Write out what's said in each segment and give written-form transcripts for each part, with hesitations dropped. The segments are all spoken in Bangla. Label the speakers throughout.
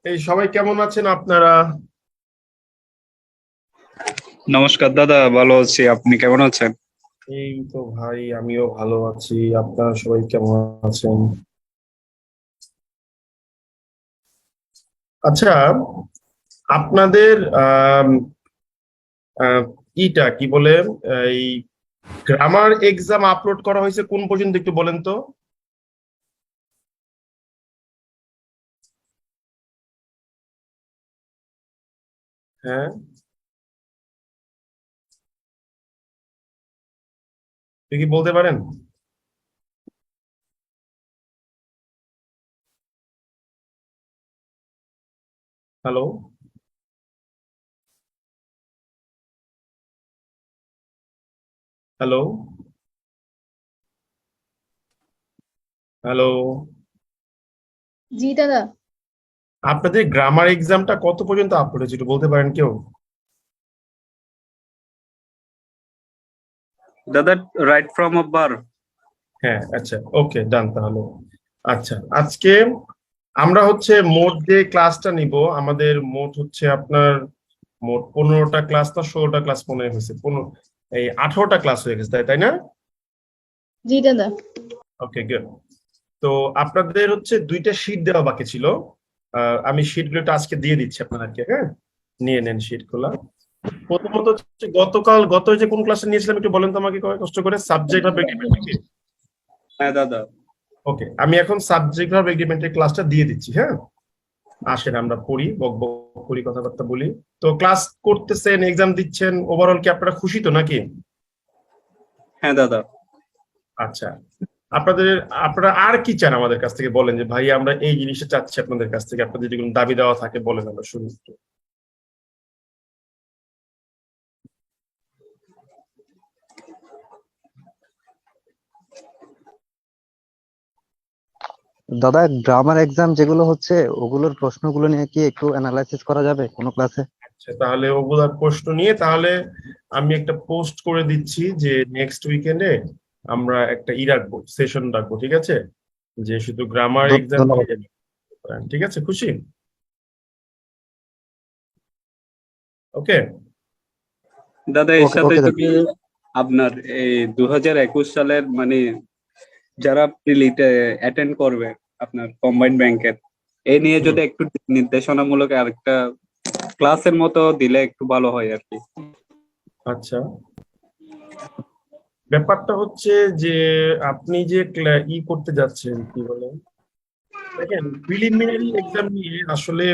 Speaker 1: এই সবাই কেমন আছেন আপনারা?
Speaker 2: নমস্কার দাদা, ভালো আছি। আপনি কেমন আছেন?
Speaker 1: এই তো ভাই, আমিও ভালো আছি। আপনারা সবাই কেমন আছেন? আচ্ছা, আপনাদের আম, আহ, ইটা কি বলে, এই গ্রামার এক্সাম আপলোড করা হয়েছে কোন পর্যন্ত একটু বলেন তো? হ্যাঁ, তুই কি বলতে পারেন? Hello, hello, hello.
Speaker 3: জি দাদা।
Speaker 1: আপনাদের গ্রামার এক্সামটা কত পর্যন্ত আপলোড হয়েছে একটু বলতে পারেন কেউ?
Speaker 2: দাদা, রাইট ফ্রম আ বার।
Speaker 1: হ্যাঁ, আচ্ছা, ওকে, ডান তাহলে। আচ্ছা, আজকে আমরা হচ্ছে মোট যে ক্লাসটা নিব, আমাদের মোট হচ্ছে আপনার মোট 15টা ক্লাস না 16টা ক্লাস মনে হয় হয়েছে, 15 এই 18টা ক্লাস হয়ে গেছে, তাই তাই না?
Speaker 3: জি দাদা।
Speaker 1: ওকে, গুড। তো আপনাদের হচ্ছে দুইটা শীট দেওয়া বাকি ছিল। আমি শীটগুলো আজকে দিয়ে দিচ্ছি আপনাদেরকে, হ্যাঁ? নিয়ে নেন শীট গুলা। প্রথমত হচ্ছে গত যে কোন ক্লাসে নিয়েছিলাম একটু বলেন তো আমাকে কষ্ট করে, সাবজেক্ট ভার্ব এগ্রিমেন্ট নাকি?
Speaker 2: হ্যাঁ দাদা।
Speaker 1: ওকে, আমি এখন সাবজেক্ট ভার্ব এগ্রিমেন্টের ক্লাসটা দিয়ে দিচ্ছি, হ্যাঁ? আসেন আমরা পড়ি, বক বক করি, কথাবার্তা বলি। তো ক্লাস করতেছেন, এক্সাম দিচ্ছেন, ওভারঅল কি আপনারা খুশি তো নাকি?
Speaker 2: হ্যাঁ দাদা।
Speaker 1: আচ্ছা, আপনাদের আপনারা আর কি চান আমাদের কাছ থেকে বলেন, যে ভাই আমরা এই জিনিসটা চাচ্ছি আপনাদের কাছ থেকে, আপনাদের যদি কোনো দাবি দেওয়া থাকে বলেন, আমরা শুনি একটু।
Speaker 4: দাদা, গ্রামার এক্সাম যেগুলো হচ্ছে ওগুলোর প্রশ্নগুলো নিয়ে কি একটু অ্যানালাইসিস করা যাবে কোনো ক্লাসে?
Speaker 1: আচ্ছা, তাহলে ওগুলার প্রশ্ন নিয়ে তাহলে আমি একটা পোস্ট করে দিচ্ছি যে নেক্সট উইকেন্ডে আমরা একটা রাখবো, সেশন রাখবো, ঠিক আছে? যে শুধু গ্রামার এক্সাম
Speaker 4: ধন্যবাদ।
Speaker 1: নিয়ে, ঠিক আছে, খুশি? ওকে।
Speaker 2: দাদা, এর
Speaker 4: ওকে
Speaker 2: সাথে
Speaker 4: ওকে দাদা।
Speaker 2: যদি আপনার এই 2021 সালের মানে যারা প্রিলিতে অ্যাটেন্ড করবে আপনার কম্বাইন্ড ব্যাংকের, এই নিয়ে
Speaker 1: হুম,
Speaker 2: যদি একটু নির্দেশনামূলক আরেকটা ক্লাসের মতো দিলে একটু ভালো হয় আর কি।
Speaker 1: আচ্ছা, ব্যাপারটা হচ্ছে যে আপনি যে করতে যাচ্ছেন কি বলে, দেখেন প্রিলিমিনারি এক্সাম নিয়ে আসলে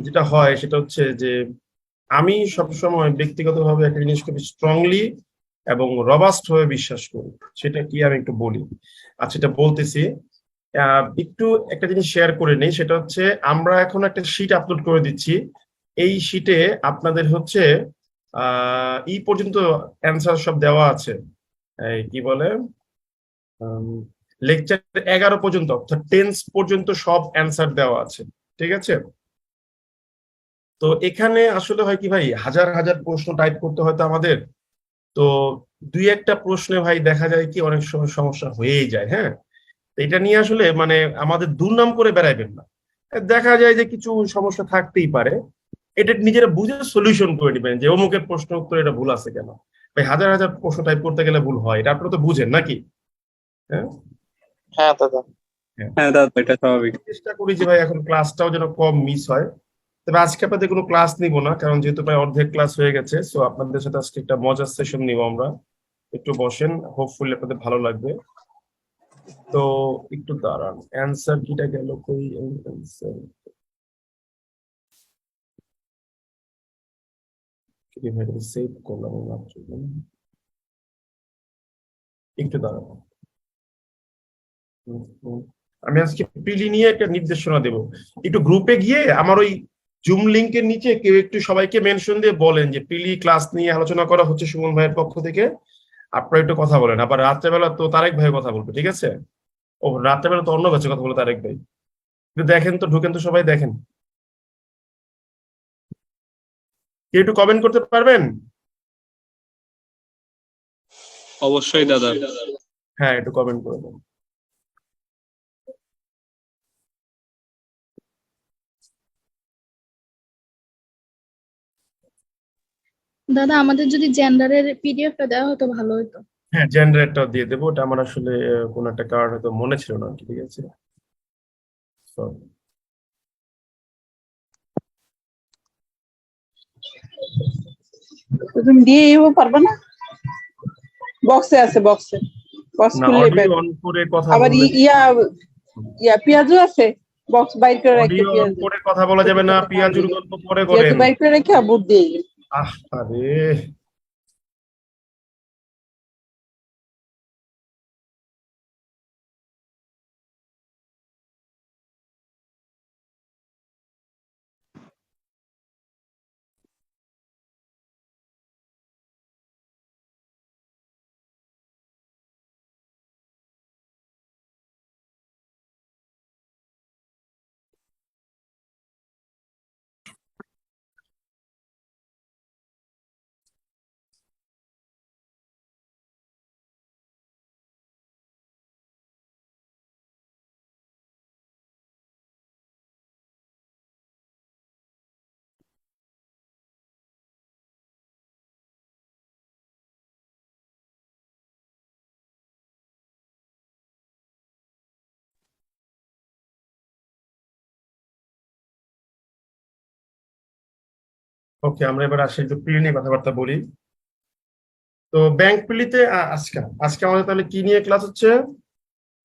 Speaker 1: যেটা হয় সেটা হচ্ছে যে আমি সবসময় ব্যক্তিগতভাবে একটা জিনিস খুব স্ট্রংলি এবং রবাস্ট হয়ে বিশ্বাস করি। সেটা কি আমি একটু বলি। আচ্ছা, এটা বলতেছি। একটু একটা জিনিস শেয়ার করে নেই, সেটা হচ্ছে আমরা এখন একটা শিট আপলোড করে দিচ্ছি। এই শিটে আপনাদের হচ্ছে এই পর্যন্ত অ্যান্সার সব দেওয়া আছে। এই কি বলে, লেকচার 11 পর্যন্ত, অর্থাৎ টেন্স পর্যন্ত সব অ্যান্সার দেওয়া আছে, ঠিক আছে? তো এখানে আসলে হয় কি ভাই, হাজার হাজার প্রশ্ন টাইপ করতে হয়তো আমাদের। তো দুই একটা প্রশ্নে ভাই দেখা যায় কি অনেক সময় সমস্যা হয়েই যায়, হ্যাঁ? তো এটা নিয়ে আসলে মানে আমাদের দুর্নাম করে বেড়াইবেন না। দেখা যায় যে কিছু সমস্যা থাকতেই পারে, এটা নিজেরা বুঝে সলিউশন করে নেবেন যে অমুকের প্রশ্ন উত্তর এটা ভুল আছে কেন। ভাই হাজার হাজার প্রশ্ন টাইপ করতে গেলে ভুল হয়, এটা আপনারা তো বুঝেন নাকি? হ্যাঁ,
Speaker 5: হ্যাঁ দাদা।
Speaker 1: হ্যাঁ।
Speaker 2: হ্যাঁ দাদা, এটা স্বাভাবিক।
Speaker 1: চেষ্টা করি যে ভাই এখন ক্লাসটাও যেন কম মিস হয়। তবে আজকে আপনাদের কোনো ক্লাস নিব না, কারণ যেহেতু প্রায় অর্ধেক ক্লাস হয়ে গেছে, সো আপনাদের সাথে আজকে একটা মজার সেশন নিব আমরা। একটু বসেন, হোপফুলি আপনাদের ভালো লাগবে। তো একটু দাঁড়ান, অ্যান্সার কিটা গেল কই? অ্যান্সার কিভাবে সেভ করলাম মাত্র, একটু দাঁড়ান। হুম, হুম। আমি আজকে প্রিলি নিয়ে একটা নির্দেশনা দেব। একটু গ্রুপে গিয়ে আমার ওই জুম লিংকের নিচে কেউ একটু সবাইকে মেনশন দিয়ে বলেন যে প্রিলি ক্লাস নিয়ে আলোচনা করা হচ্ছে সুমন ভাইয়ের পক্ষ থেকে, আপনারা একটু কথা বলেন। আবার রাত্রেবেলা তো তারেক ভাই কথা বলবে, ঠিক আছে? ও, রাত্রেবেলা তো অন্য কাছে কথা বলে তারেক ভাই। একটু দেখেন তো, ঢুকেন তো সবাই, দেখেন। কেউ একটু কমেন্ট করতে পারবেন?
Speaker 2: অবশ্যই দাদা।
Speaker 1: হ্যাঁ, একটু কমেন্ট করে দেন।
Speaker 3: দাদা আমাদের যদি জেন্ডারের পিডিএফটা দেওয়া হতো ভালো হতো।
Speaker 1: হ্যাঁ, জেনারেটর দিয়ে দেবো, ওটা আমার আসলে কোনো একটা কারণ হয়তো মনে ছিল না, ঠিক আছে। Sorry.
Speaker 5: তো তুমি দিয়ে পারবে না? বক্সে আছে, বক্স
Speaker 1: না,
Speaker 5: খুললে
Speaker 1: অডিও অন করে কথা
Speaker 5: আবার
Speaker 1: বললে
Speaker 5: ইয়া পেঁয়াজও আছে, বক্স বাইর করে রাখতে
Speaker 1: অডিও অন
Speaker 5: পেঁয়াজ
Speaker 1: করে কথা বলা যাবে না, পেঁয়াজুর গল্প পরে করেন।
Speaker 5: বাইর করে রেখে বুট দিয়ে
Speaker 1: আরে ওকে, আমরা এবার আসি একটু প্রি নিয়ে কথাবার্তা বলি। তো ব্যাংক প্রিলিতে আজকে আজকে আমাদের তাহলে কি নিয়ে ক্লাস হচ্ছে?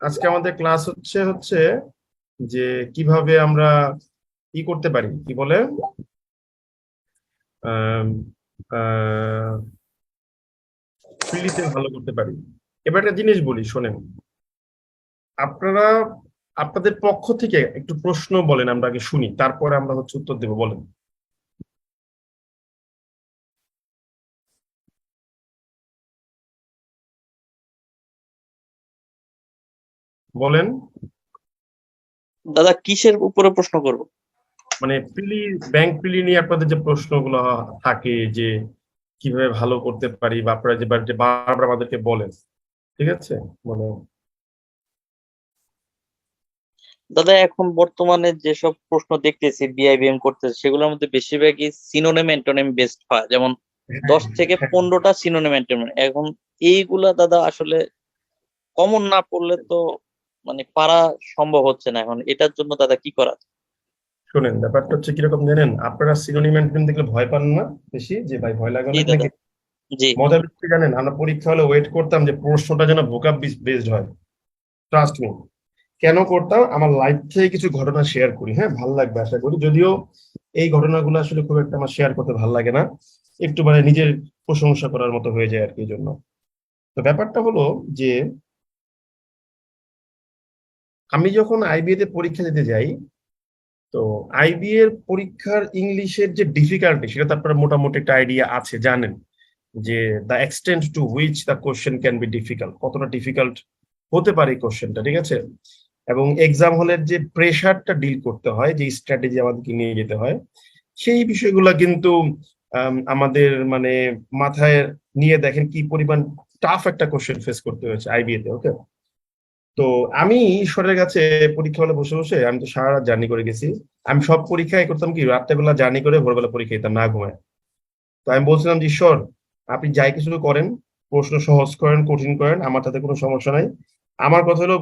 Speaker 1: আজকে আমাদের ক্লাস হচ্ছে যে কিভাবে আমরা কি করতে পারি, কি বলে প্রিলিতে ভালো করতে পারি। এবার একটা জিনিস বলি, শোনেন। আপনারা আপনাদের পক্ষ থেকে একটু প্রশ্ন বলেন, আমরা আগে শুনি, তারপরে আমরা উত্তর দেবো। বলেন বলেন
Speaker 6: দাদা কিসের উপরে প্রশ্ন করব?
Speaker 1: মানে ব্যাংক প্রিলি নিয়ে আপনাদের যে প্রশ্নগুলো থাকে, যে কিভাবে ভালো করতে পারি, বা আপনারা যে বারবার আমাদেরকে বলেন, ঠিক আছে, বলো।
Speaker 6: দাদা এখন বর্তমানে যেসব প্রশ্ন দেখতেছি বিআইবিএম করতেছে সেগুলোর মধ্যে বেশিরভাগই সিনোনিম অ্যান্টোনিম বেসড হয়, যেমন 10 থেকে 15টা সিনোনিম অ্যান্টোনিম। এখন এইগুলা দাদা আসলে কমন না পড়লে তো মানে পারা সম্ভব হচ্ছে না। এখন এটার জন্য দাদা কি করা যায়?
Speaker 1: শোনেন, ব্যাপারটা হচ্ছে কিরকম জানেন, আপনারা সিনোনিম অ্যান্টোনিম দেখলে ভয় পান না বেশি, যে ভাই ভয় লাগে
Speaker 6: জি
Speaker 1: অনেক
Speaker 6: দাদা,
Speaker 1: নাকি?
Speaker 6: জি
Speaker 1: মজার বিষয় জানেন, আমরা পরীক্ষা হলে ওয়েট করতাম যে প্রশ্নটা যেন ভোকাব বেসড হয়। Trust me. কেন করতাম? আমার লাইফ থেকে কিছু ঘটনা শেয়ার করি, হ্যাঁ, ভালো লাগবে আশা করি। যদিও এই ঘটনাগুলো আসলে খুব একটা আমার শেয়ার করতে ভালো লাগে না, একটু মানে নিজের প্রশংসা করার মতো হয়ে যায় আর কি, এই জন্য। তো ব্যাপারটা হলো যে আমি যখন আইবিএ তে পরীক্ষা দিতে যাই, তো আইবিএ এর পরীক্ষার ইংলিশের যে ডিফিকাল্টি, সেটা তো আপনার মোটামুটি একটা আইডিয়া আছে, জানেন যে the extent to which the question can be difficult, কতটা ডিফিকাল্ট হতে পারে কোশ্চেনটা, ঠিক আছে। এবং এক্সাম হলের যে প্রেশারটা ডিল করতে হয়, যে স্ট্র্যাটেজি আমাদেরকে নিয়ে যেতে হয়, সেই বিষয়গুলো কিন্তু আমাদের মানে মাথায় নিয়ে দেখেন কি পরিমাণ টাফ একটা কোশ্চেন ফেস করতে হয়েছে আইবিএ তে। ওকে, তো আমি ঈশ্বরের কাছে পরীক্ষা হলে বসে বসে, আমি তো সারা রাত জার্নি করে গেছি। আমি সব পরীক্ষায় করতাম কি, রাত্রেবেলা জার্নি করে ভোরবেলা পরীক্ষা দিতাম না ঘুমায়। তো আমি বলছিলাম যে ঈশ্বর, আপনি যাই কিছু করেন, প্রশ্ন সহজ করেন কঠিন করেন, আমার তাতে কোনো সমস্যা নাই। আমার কথা হলো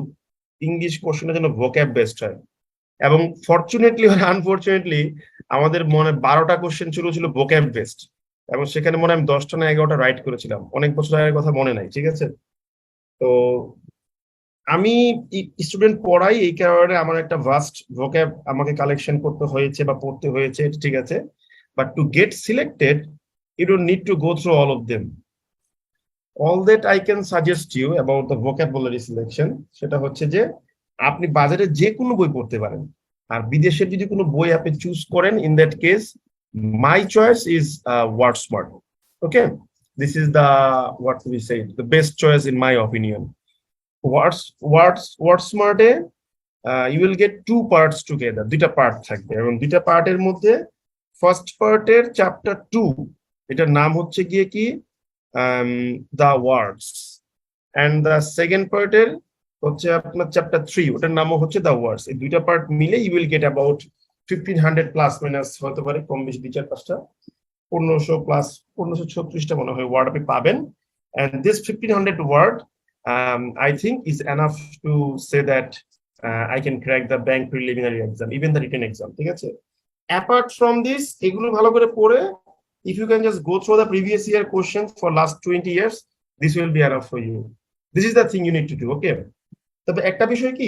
Speaker 1: ইংলিশ কোশ্চেনের জন্য ভোক্যাব বেস্ট হয়। এবং ফরচুনেটলি আর আনফরচুনেটলি আমাদের মনে 12টা কোশ্চেন ছিল ভোক্যাব বেস্ট, এবং সেখানে মনে হয় আমি 10টা না 11টা রাইট করেছিলাম, অনেক বছর আগের কথা, মনে নাই, ঠিক আছে। তো আমি স্টুডেন্ট পড়াই, এই কারণে আমার একটা ভাস্ট ভোক্যাব আমাকে কালেকশন করতে হয়েছে বা পড়তে হয়েছে, এটা ঠিক আছে। But to get selected, you don't need to go through all of them. All that I can suggest you about the vocabulary selection, সেটা হচ্ছে যে আপনি বাজারে যে কোনো বই পড়তে পারেন, আর বিদেশের যদি কোনো বই আপনি চুজ করেন, in that case my choice is Word Smart. Okay, this is the what we say the best choice in my opinion. ওয়ার্ডসমার্টে you will get two parts together, দুইটা পার্ট থাকবে, এবং দুইটা পার্টের মধ্যে ফার্স্ট পার্টের চ্যাপ্টার 2, এটার নাম হচ্ছে গিয়ে কি the words, and the second পার্টের হচ্ছে আপনার চ্যাপ্টার 3, ওটার নামও হচ্ছে দ্য ওয়ার্ডস। এই দুইটা পার্ট মিলে you will get about 1500 plus minus হতে পারে, কম বেশি 2-4-5টা 1500 প্লাস 1536টা মনে হয় ওয়ার্ড আপনি পাবেন, and this 1500 word I think is enough to say that I can crack the bank preliminary exam, even the written exam, ঠিক আছে? Apart from this, এগুলো ভালো করে পড়ে, if you can just go through the previous year questions for last 20 years, this will be enough for you. This is the thing you need to do, okay? তবে একটা বিষয় কি,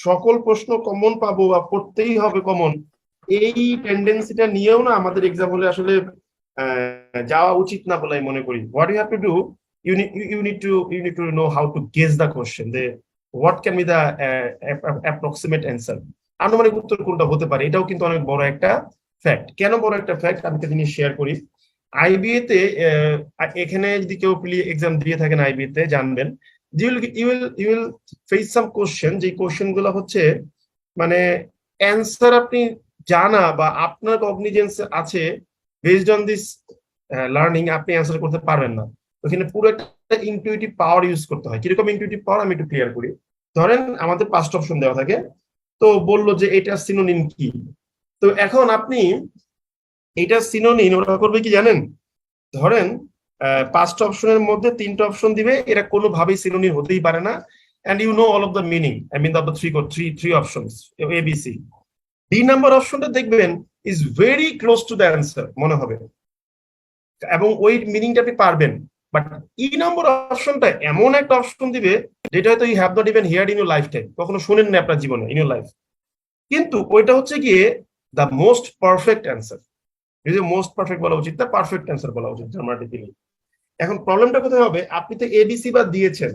Speaker 1: সকল প্রশ্ন কমন পাবো বা পড়তেই হবে কমন, এই টেন্ডেন্সিটা নিয়েও না আমাদের এক্সাম হলে আসলে যাওয়া উচিত না বলে আমি মনে করি। What you have to do, you need to know how to guess the question, what can be the approximate answer, আনুমানিক উত্তর কোনটা হতে পারে, এটাও কিন্তু অনেক বড় একটা ফ্যাক্ট। কেন বড় একটা ফ্যাক্ট আমি একটা জিনিস শেয়ার করি। আইবিএ তে এখানে যদি কেউ এক্সাম দিয়ে থাকেন আইবিএ তে, জানবেন you will face some question, যে কোশ্চেন গুলো হচ্ছে মানে অ্যান্সার আপনি জানা বা আপনার কগনিজেন্স আছে, বেসড অন দিস লার্নিং আপনি অ্যান্সার করতে পারবেন না। ওখানে পুরো একটা ইনটুইটিভ পাওয়ার ইউজ করতে হয়। কিরকম ইনটুইটিভ পাওয়ার আমি একটু ক্লিয়ার করি। ধরেন আমাদের 5টা অপশন দেওয়া থাকে, তো বললো যে এটা সিনোনিম কি, তো এখন আপনি এটা সিনোনিম ওরা করবে কি জানেন, ধরেন 5টা অপশনের মধ্যে 3টা অপশন দিবে, এরা কোনোভাবেই সিনোনিম হতেই পারে না, and you know all of the meaning, I mean the three options A B C. D number অপশনটা দেখবেন is very close to the answer মনে হবে, এবং ওই মিনিংটা আপনি পারবেন। বাট ই নম্বর অপশনটা এমন একটা অপশন দিবে যেটা হয়তো you have not even heard in your lifetime, কখনো শুনেন না আপনার জীবনে, ইন ইউর লাইফ, কিন্তু ওইটা হচ্ছে গিয়ে দ্য মোস্ট পারফেক্ট অ্যান্সার। যদি মোস্ট পারফেক্ট বলা উচিত না, পারফেক্ট অ্যান্সার বলা উচিত গ্রামাটিক্যালি। এখন প্রবলেমটা কোথায় হবে, আপনি তো এবিসি বা দিয়েছেন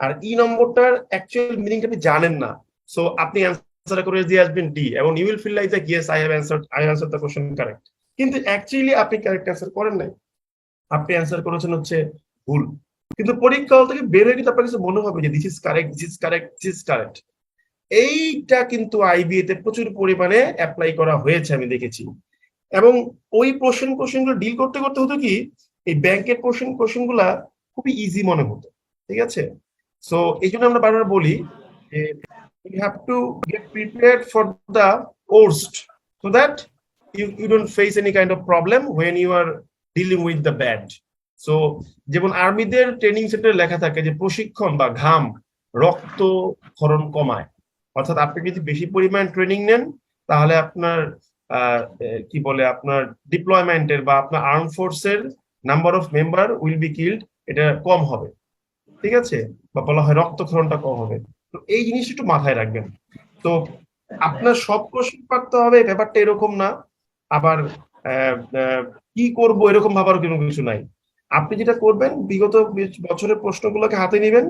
Speaker 1: আর ই নম্বরটার অ্যাকচুয়াল মিনিংটা আপনি জানেন না, সো আপনি অ্যান্সার করে দিয়ে আসবেন ডি, এবং you will feel like that yes I have answered the question correct, কিন্তু অ্যাকচুয়ালি আপনি কারেক্ট অ্যান্সার করেন নাই, আপনি অ্যান্সার করেছেন হচ্ছে ভুল। কিন্তু পরীক্ষা হল থেকে বের হয়ে কিন্তু আপনার কাছে মনে হবে যে this is correct, this is correct, this is correct. এইটা কিন্তু আইবিএ তে প্রচুর পরিমাণে অ্যাপ্লাই করা হয়েছে আমি দেখেছি, এবং ওই কোশ্চেনগুলো ডিল করতে করতে হতো কি, এই ব্যাংকের কোশ্চেন গুলা খুবই ইজি মনে হতো, ঠিক আছে? সো এই জন্য আমরা বারবার বলি যে you have to get prepared for the worst so that you don't face any kind of problem when you are dealing with the bad. So যেমন আর্মিদের ট্রেনিং সেন্টারে লেখা থাকে যে প্রশিক্ষণ বা ঘাম রক্ত ক্ষরণ কমায়, অর্থাৎ আপনি যদি বেশি পরিমাণ ট্রেনিং নেন তাহলে আপনার কি বলে আপনার ডিপ্লয়মেন্টের বা আপনার আর্ম ফোর্সের number of member will be killed, এটা কম হবে, ঠিক আছে? বা বলা হয় রক্তক্ষরণটা কম হবে। তো এই জিনিসটা একটু মাথায় রাখবেন। তো আপনার সব কোশ্চেন পারতে হবে ব্যাপারটা এরকম না, আবার কি করব এরকম ভাবার কোনো কিছু নাই। আপনি যেটা করবেন বিগত বছরের প্রশ্নগুলোকে হাতে নেবেন,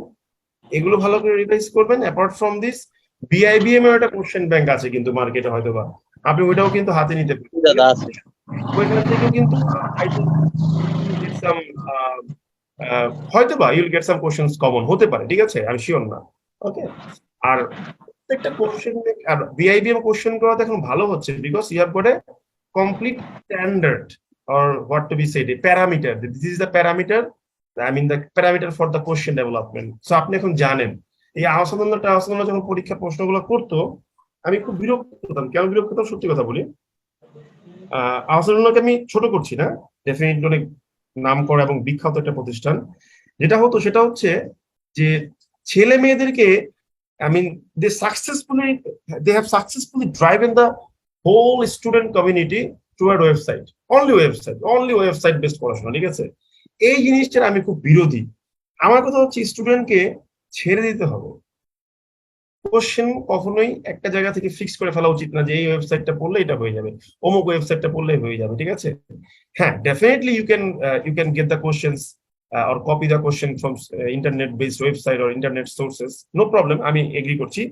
Speaker 1: এগুলো ভালো করে রিভাইজ করবেন। অ্যাপার্ট ফ্রম দিস বিআইবিএম এর একটা কোশ্চেন ব্যাংক আছে কিন্তু মার্কেটে, হয়তো বা আপনি ওইটাও কিন্তু হাতে নিতে পারেন। ওইখান থেকে কিন্তু হয়তো বা ইউল গেট সাম কোশ্চেনস কমন হতে পারে, ঠিক আছে? আমি শিওর না, ওকে? আর প্রত্যেকটা কোশ্চেন আর বিআইবিএম কোশ্চেন করা এখন ভালো হচ্ছে because you have got a complete standard or what to be said, a parameter. This is the parameter, I mean the parameter for the question development. So আপনি এখন জানেন। এই আহসানুল্লাহ যখন পরীক্ষা প্রশ্নগুলো করতো আমি খুব বিরক্ত হতাম। কেন বিরক্ত হতাম সত্যি কথা বলি, আহসানুল্লাহকে আমি ছোট করছি না, ডেফিনেটলি অনেক নাম করা এবং বিখ্যাত একটা প্রতিষ্ঠান। যেটা হতো সেটা হচ্ছে যে ছেলে মেয়েদেরকে I mean they have successfully driven the whole student community toward only website based পড়াশোনা, ঠিক আছে? এই জিনিসটার আমি খুব বিরোধী। আমার কথা হচ্ছে স্টুডেন্টকে ছেড়ে দিতে হবে। কোশ্চেন কখনোই একটা জায়গা থেকে ফিক্স করে ফেলা উচিত না যে এই ওয়েবসাইটটা পড়লে এটা হয়ে যাবে, অমুক ওয়েবসাইটটা পড়লে হয়ে যাবে, ঠিক আছে? হ্যাঁ, definitely you can get the questions or copy the question from internet based website or internet sources, no problem, আমি এগ্রি করছি।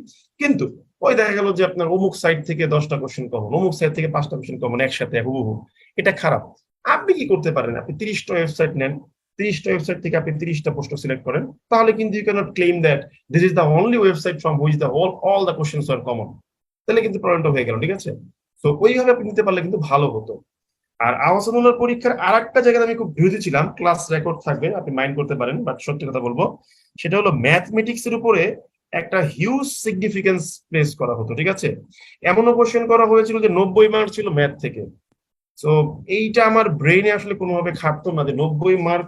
Speaker 1: কিন্তু ওই দেখা গেল যে আপনার অমুক সাইট থেকে 10টা কোশ্চেন কমন, অমুক সাইট থেকে 5টা কোশ্চেন কমন একসাথে হুবহু, এটা খারাপ। আপনি কি করতে পারেন, আপনি 30টা ওয়েবসাইট নেন, 30টা ওয়েবসাইট থেকে আপনি 30টা প্রশ্ন সিলেক্ট করেন, তাহলে কিন্তু you cannot claim that this is the only website from which the all the questions are common. তাহলে কিন্তু প্রবলেমটা হয়ে গেল, ঠিক আছে? তো ওইভাবে আপনি নিতে পারলে কিন্তু ভালো হতো। আর আহসানুল্লাহর পরীক্ষার আরেকটা জায়গায় আমি খুব বিরোধী ছিলাম, ক্লাস রেকর্ড থাকবে আপনি মাইন্ড করতে পারেন, বাট সত্যি কথা বলবো সেটা হলো ম্যাথমেটিক্স এর উপরে একটা হিউজ সিগনিফিকেন্স প্লেস করা হতো, ঠিক আছে? এমনও কোশ্চেন করা হয়েছিল যে 90 মার্ক ছিল ম্যাথ থেকে। সো এইটা আমার ব্রেইনে আসলে কোনোভাবে খাটতো না যে 90 মার্ক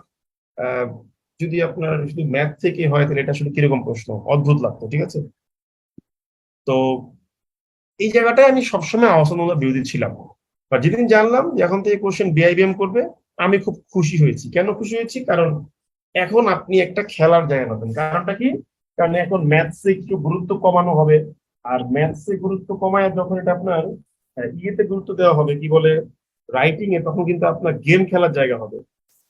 Speaker 1: যদি আপনার শুধু ম্যাথ থেকে হয় তাহলে এটা আসলে কিরকম প্রশ্ন, অদ্ভুত লাগতো, ঠিক আছে। তো এই জায়গাটায় আমি সবসময় আহসানুল্লাহ বিরোধী ছিলাম, বা যেদিন জানলাম যে এখন থেকে কোশ্চেন বিআইবিএম করবে, আমি খুব খুশি হয়েছি। কেন খুশি হয়েছি? কারণ এখন আপনি একটা খেলার জায়গা পাবেন। কারণটা কি? কারণ এখন ম্যাথসে একটু গুরুত্ব কমানো হবে, আর ম্যাথসে গুরুত্ব কমায় যখন এটা আপনার ইয়েতে গুরুত্ব দেওয়া হবে, কি বলে, রাইটিং এ, তখন কিন্তু আপনার গেম খেলার জায়গা হবে।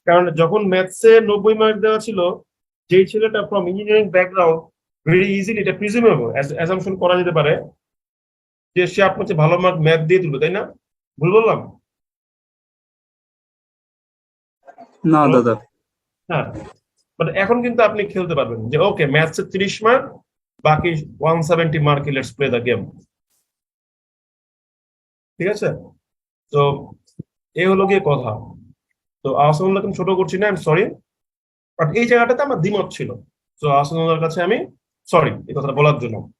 Speaker 1: কারণ যখন ম্যাথসে 90 মার্ক দেওয়া ছিল, যেই ছেলেটা from engineering background, very easily এটা প্রিজুমেবল অ্যাসাম্পশন করা যেতে পারে যে সে আপনার চেয়ে ভালো মার্ক ম্যাথ দিয়ে তুলবে, তাই না? ভুল বললাম?
Speaker 2: না
Speaker 1: Hello?
Speaker 2: দাদা।
Speaker 1: হ্যাঁ, বাট এখন কিন্তু আপনি খেলতে পারবেন যে ওকে ম্যাথসে 30 মার্ক, বাকি 170 mark, let's play the game. ঠিক আছে? তো এই হলো গিয়ে কথা। তো আহসানুল্লাহকে আমি ছোট করছি না, আমি সরি, বাট এই জায়গাটাতে আমার দ্বিমত ছিল। তো আহসানুল্লাহর কাছে আমি সরি এই কথাটা বলার জন্য।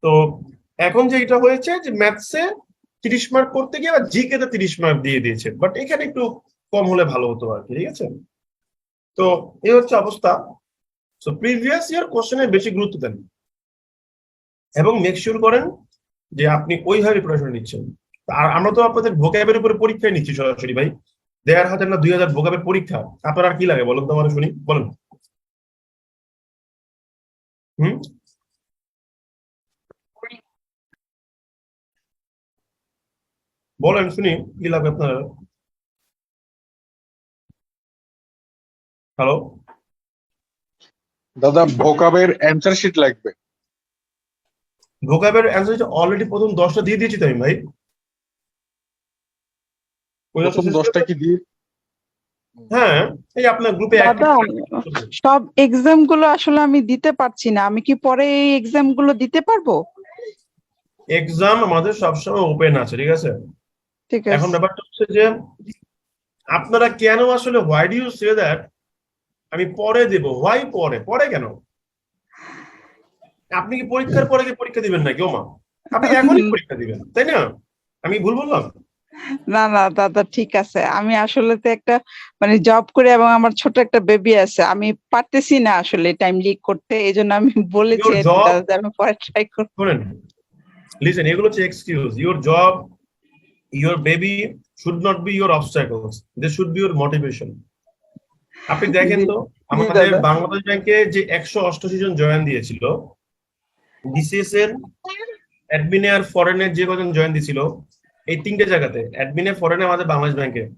Speaker 1: তো এখন যে এটা হয়েছে যে ম্যাথসে 30 মার্ক করতে গিয়ে আবার জিকে তে 30 মার্ক দিয়ে দিয়েছে, বাট এখানে একটু কম হলে ভালো হতো আর কি, ঠিক আছে। তো এই হচ্ছে অবস্থা। সো প্রিভিয়াস ইয়ার কোশ্চেনে বেশি গুরুত্ব দেন এবং মেক শিওর করেন যে আপনি ওইভাবে প্রিপারেশন নিচ্ছেন। আর আমরা তো আপনাদের ভোকাবের উপরে পরীক্ষায় নিচ্ছি সরাসরি ভাই, 1500 না 2000 ভোকাবের পরীক্ষা। আপনার আর কি লাগে বলেন তো আমার, শুনি বলেন। হুম, বলেন শুনি, কি লাগবে আপনার? হ্যালো,
Speaker 7: দাদা ভোকাবের অ্যান্সার শিট লাগবে।
Speaker 1: ভোকাবের অ্যান্সার অলরেডি প্রথম 10টা দিয়ে দিয়েছি তো আমি ভাই। ওই 10টা
Speaker 7: প্রথম
Speaker 1: শেষ
Speaker 7: 10টা
Speaker 1: করে-
Speaker 7: কি দিয়ে?
Speaker 1: হ্যাঁ, এই আপনার গ্রুপে
Speaker 5: দাদা সব এক্সাম গুলো আসলে আমি দিতে পারছি না, আমি কি পরে এই এক্সাম গুলো দিতে পারবো?
Speaker 1: এক্সাম আমাদের সবসময় ওপেন আছে, ঠিক আছে।
Speaker 5: ঠিক
Speaker 1: এখন
Speaker 5: আছে।
Speaker 1: ব্যাপারটা হচ্ছে যে আপনারা কেন আসলে, why do you say that আমি পরে দেব, হোয়াই পরে, পরে কেন? আপনি কি পরীক্ষার পরে কি পরীক্ষা দিবেন নাকি ওমা? আপনি এখনই পরীক্ষা দিবেন, তাই না? আমি ভুল বললাম?
Speaker 5: না না দাদা ঠিক আছে, আমি আসলে তো একটা মানে জব করে এবং আমার ছোট একটা বেবি আছে, আমি পারতেছি না আসলে টাইম লিক করতে, এই জন্য আমি বলেছি
Speaker 1: Your
Speaker 5: আর কি
Speaker 1: job-
Speaker 5: দাদা যে আমি পরে ট্রাই করবো।
Speaker 1: শোনেন, লিসেন, এগুলো হচ্ছে excuse. Your job, your baby should not be your obstacles, they should be your motivation. আপনি দেখেন তো, আমাদের
Speaker 5: দাদা।
Speaker 1: বাংলাদেশ ব্যাংকে যে 188 জন জয়েন দিয়েছিল, ডিসিএস এর অ্যাডমিনে আর ফরেনের যে কজন জয়েন দিয়েছিল, এই 3টে জায়গাতে, অ্যাডমিনে, ফরেনে, আমাদের বাংলাদেশ ব্যাংকে,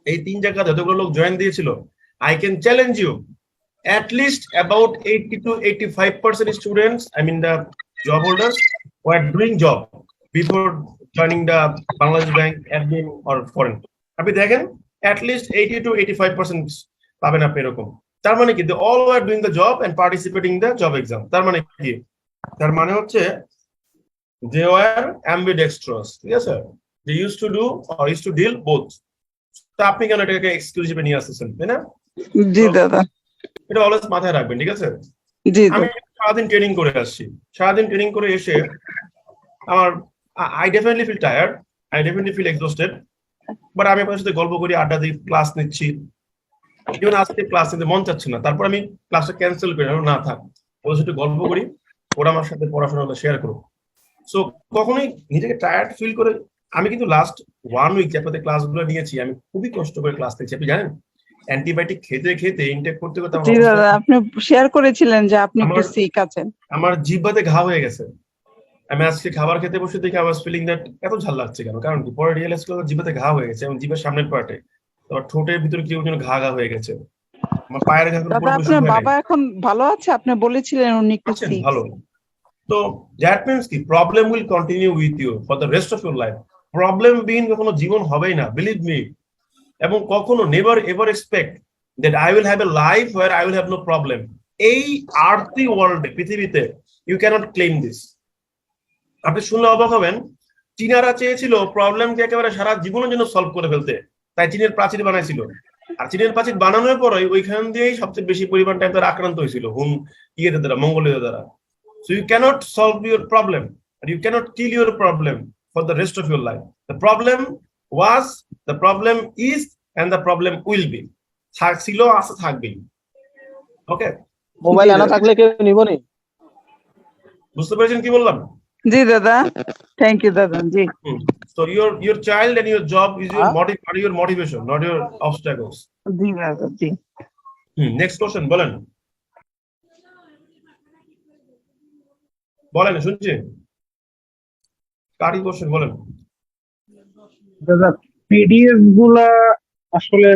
Speaker 1: এই 3 জায়গাতে যতগুলো লোক জয়েন দিয়েছিল, I can challenge you at least about 80 to 85% students, I mean the job holders, were doing job before joining the Bangladesh Bank, admin or foreign. আপনি দেখেন at least 80 to 85% পাবেন আপনি এরকম। তার মানে কি, they all were doing the job and participating in the job exam। তার মানে কি? তার মানে হচ্ছে they were ambidextrous, ঠিক আছে, they used to do or used to deal both। তা আপনি কেন এটাকে এক্সকিউজ হিসেবে নিয়ে আসতেছেন, তাই না?
Speaker 5: জি দাদা।
Speaker 1: এটা অলওয়েজ মাথায় রাখবেন, ঠিক আছে।
Speaker 5: জি
Speaker 1: আমি
Speaker 5: দাদা।
Speaker 1: সারাদিন ট্রেনিং করে আসছি, সারাদিন ট্রেনিং করে এসে আমার I definitely feel tired, I definitely feel exhausted, but আমি আপনার সাথে গল্প করি, আড্ডা দিই, ক্লাস নিচ্ছি। ইভেন আজকে ক্লাস নিতে মন চাচ্ছে না, তারপর আমি ক্লাসটা ক্যান্সেল করি, না থাক, ওদের সাথে গল্প করি, ওরা আমার সাথে পড়াশোনাটা শেয়ার করো। সো কখনোই নিজেকে টায়ার্ড ফিল করে, আমি কিন্তু লাস্ট 1 উইক যে আপনাদের ক্লাসগুলো নিয়েছি, আমি খুবই কষ্ট করে ক্লাস নিয়েছি। আপনি জানেন, অ্যান্টিবায়োটিক খেতে খেতে, ইনটেক করতে করতে
Speaker 5: জি দাদা, আপনি শেয়ার করেছিলেন যে আপনি একটু
Speaker 1: আমার-
Speaker 5: সিক আছেন।
Speaker 1: আমার জিহ্বাতে ঘা হয়ে গেছে। আমি আজকে খাবার খেতে বসে দেখি, আই ওয়াজ ফিলিং দ্যাট এত ঝাল লাগছে কেন, কারণ কি, পরে রিয়েলাইজ করলাম জিহ্বাতে ঘা হয়ে গেছে, এবং জিহ্বার সামনের পার্টে, তোমার ঠোঁটের ভিতরে কেউ যেন ঘা ঘা হয়ে গেছে, আমার পায়ের ঘা
Speaker 5: দাদা আপনার বাবা এখন ভালো আছে? আপনি বলেছিলেন উনি একটু
Speaker 1: আছেন
Speaker 5: সিক।
Speaker 1: ভালো। তো দ্যাট মিনস কি, problem will continue with you for the rest of your life. Problem বিহীন কখনো জীবন হবেই না, বিলিভ মি। এবং কখনো never ever expect that I will have a life where I will have no problem. এই আর্থি ওয়ার্ল্ডে, পৃথিবীতে, ইউ ক্যানট ক্লেম দিস। আপনি শুনলে অবাক হবেন, চীনারা চেয়েছিল প্রবলেমকে একেবারে সারা জীবনের জন্য সলভ করে ফেলতে, তাই চীনের প্রাচীর বানাইছিল। আর চীনের প্রাচীর বানানোর পরে ওইখান দিয়েই সবচেয়ে বেশি পরিমাণ টাইম তারা আক্রান্ত হয়েছিল ইয়েদের দ্বারা, মঙ্গোলীয়দের দ্বারা। So you cannot solve your problem, and you cannot kill your problem for the rest of your life. The problem was, the problem is, and the problem will be. ছিল, আছে, থাকবেই। ওকে,
Speaker 8: মোবাইল আনা থাকলে কেউ নিবনি?
Speaker 1: বুঝতে পেরেছেন কি বললাম?
Speaker 5: জি দাদা, থ্যাংক ইউ দাদা। জি
Speaker 1: So your child and your job is your motivation, not your obstacles.
Speaker 5: জি দাদা, জি।
Speaker 1: Next question, বলেন শুনছি। কারি কোশ্চেন বলেন।
Speaker 9: দাদা পিডিএফ গুলা আসলে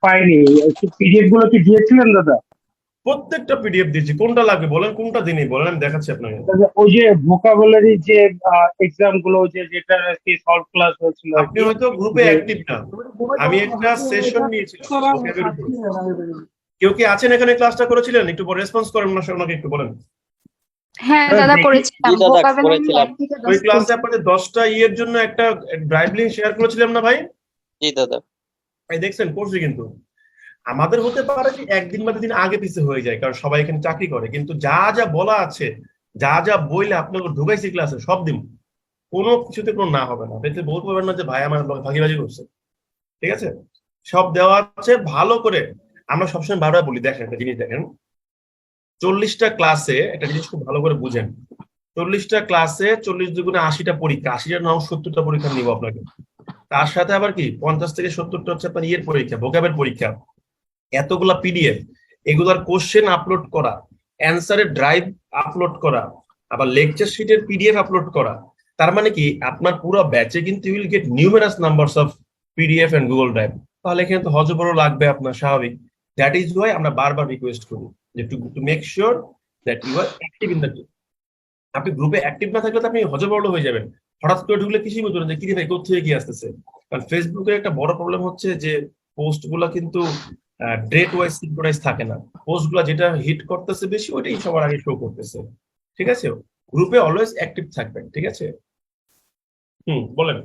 Speaker 9: পাইনি, পিডিএফ গুলো কি দিয়েছিলেন দাদা?
Speaker 1: প্রত্যেকটা পিডিএফ দিয়েছি, কোনটা লাগবে বলেন, কোনটা দিনই বলেন, আমি দেখাচ্ছি আপনাকে।
Speaker 9: দাদা ওই যে ভোকাবুলারি যে এক্সাম গুলো যেটা সলভ ক্লাস হয়েছিল,
Speaker 1: আপনি হয়তো গ্রুপে অ্যাক্টিভ না। আমি একটা সেশন নিয়েছিলাম vocab-এর উপর। কেউ কি আছেন এখানে ক্লাসটা করেছিলেন? একটু রেসপন্স করেন না, ওনাকে একটু বলেন।
Speaker 3: হ্যাঁ দাদা করেছিলাম,
Speaker 6: জি দাদা,
Speaker 3: vocabulary
Speaker 6: করেছিলাম।
Speaker 3: 1 থেকে
Speaker 1: ওই
Speaker 3: 10
Speaker 1: ক্লাসে আপনাদের 10টা ইয়ের জন্য একটা ড্রাইভ লিংক শেয়ার করেছিলাম না ভাই?
Speaker 6: জি দাদা।
Speaker 1: এই দেখছেন, করছি। কিন্তু আমাদের হতে পারে যে একদিন বা দুদিন আগে পিছিয়ে হয়ে যায়, কারণ সবাই এখানে চাকরি করে, কিন্তু যা যা বলা আছে, যা যা বইলে আপনাকে ঢুকাইছি ক্লাসে সব দিন, কোনো কিছুতে কোনো না হবে না। এতে বলতে পারবেন না যে ভাই আমার ভাগিবাজি করছে। ঠিক আছে, সব দেওয়া আছে ভালো করে। আমরা সবসময় বারবার বলি, দেখেন একটা জিনিস দেখেন, 40টা ক্লাসে একটা জিনিস খুব ভালো করে বুঝেন। 40টা ক্লাসে 40 দুগুণে 80টা পরীক্ষা, 80টা নাও 70টা পরীক্ষা নিব আপনাকে। তার সাথে আবার কি 50 থেকে 70টা হচ্ছে আপনার ইয়ের পরীক্ষা, ভোকাবের পরীক্ষা। এতগুলা পিডিএফ, এগুলার কোশ্চেন আপলোড করা, অ্যান্সারের ড্রাইভ আপলোড করা, আবার লেকচার শিটের পিডিএফ আপলোড করা। তার মানে কি আপনার পুরো ব্যাচে কিন্তু you will get numerous numbers of PDF and Google Drive. তাহলে এখানে তো হজবড় লাগবে আপনার, স্বাভাবিক। দ্যাট ইজ ওয়াই আমরা বারবার রিকোয়েস্ট করি যে to make sure that you are active in the group. আপনি গ্রুপে অ্যাক্টিভ না থাকলে তো আপনি হজবড় হয়ে যাবেন। হঠাৎ করে ঢুকলে কিছুই বুঝবেন না যে কি রে ভাই কোথা থেকে কি আসতেছে। কারণ ফেসবুকের একটা বড় প্রবলেম হচ্ছে যে পোস্ট গুলা কিন্তু ডেট ওয়াইজ সিনক্রোনাইজ থাকে না। পোস্ট গুলা যেটা হিট করতেছে বেশি, ওইটাই সবার আগে শো করতেছে। ঠিক আছে, গ্রুপে অলওয়েজ অ্যাক্টিভ থাকবেন। ঠিক আছে, বলেন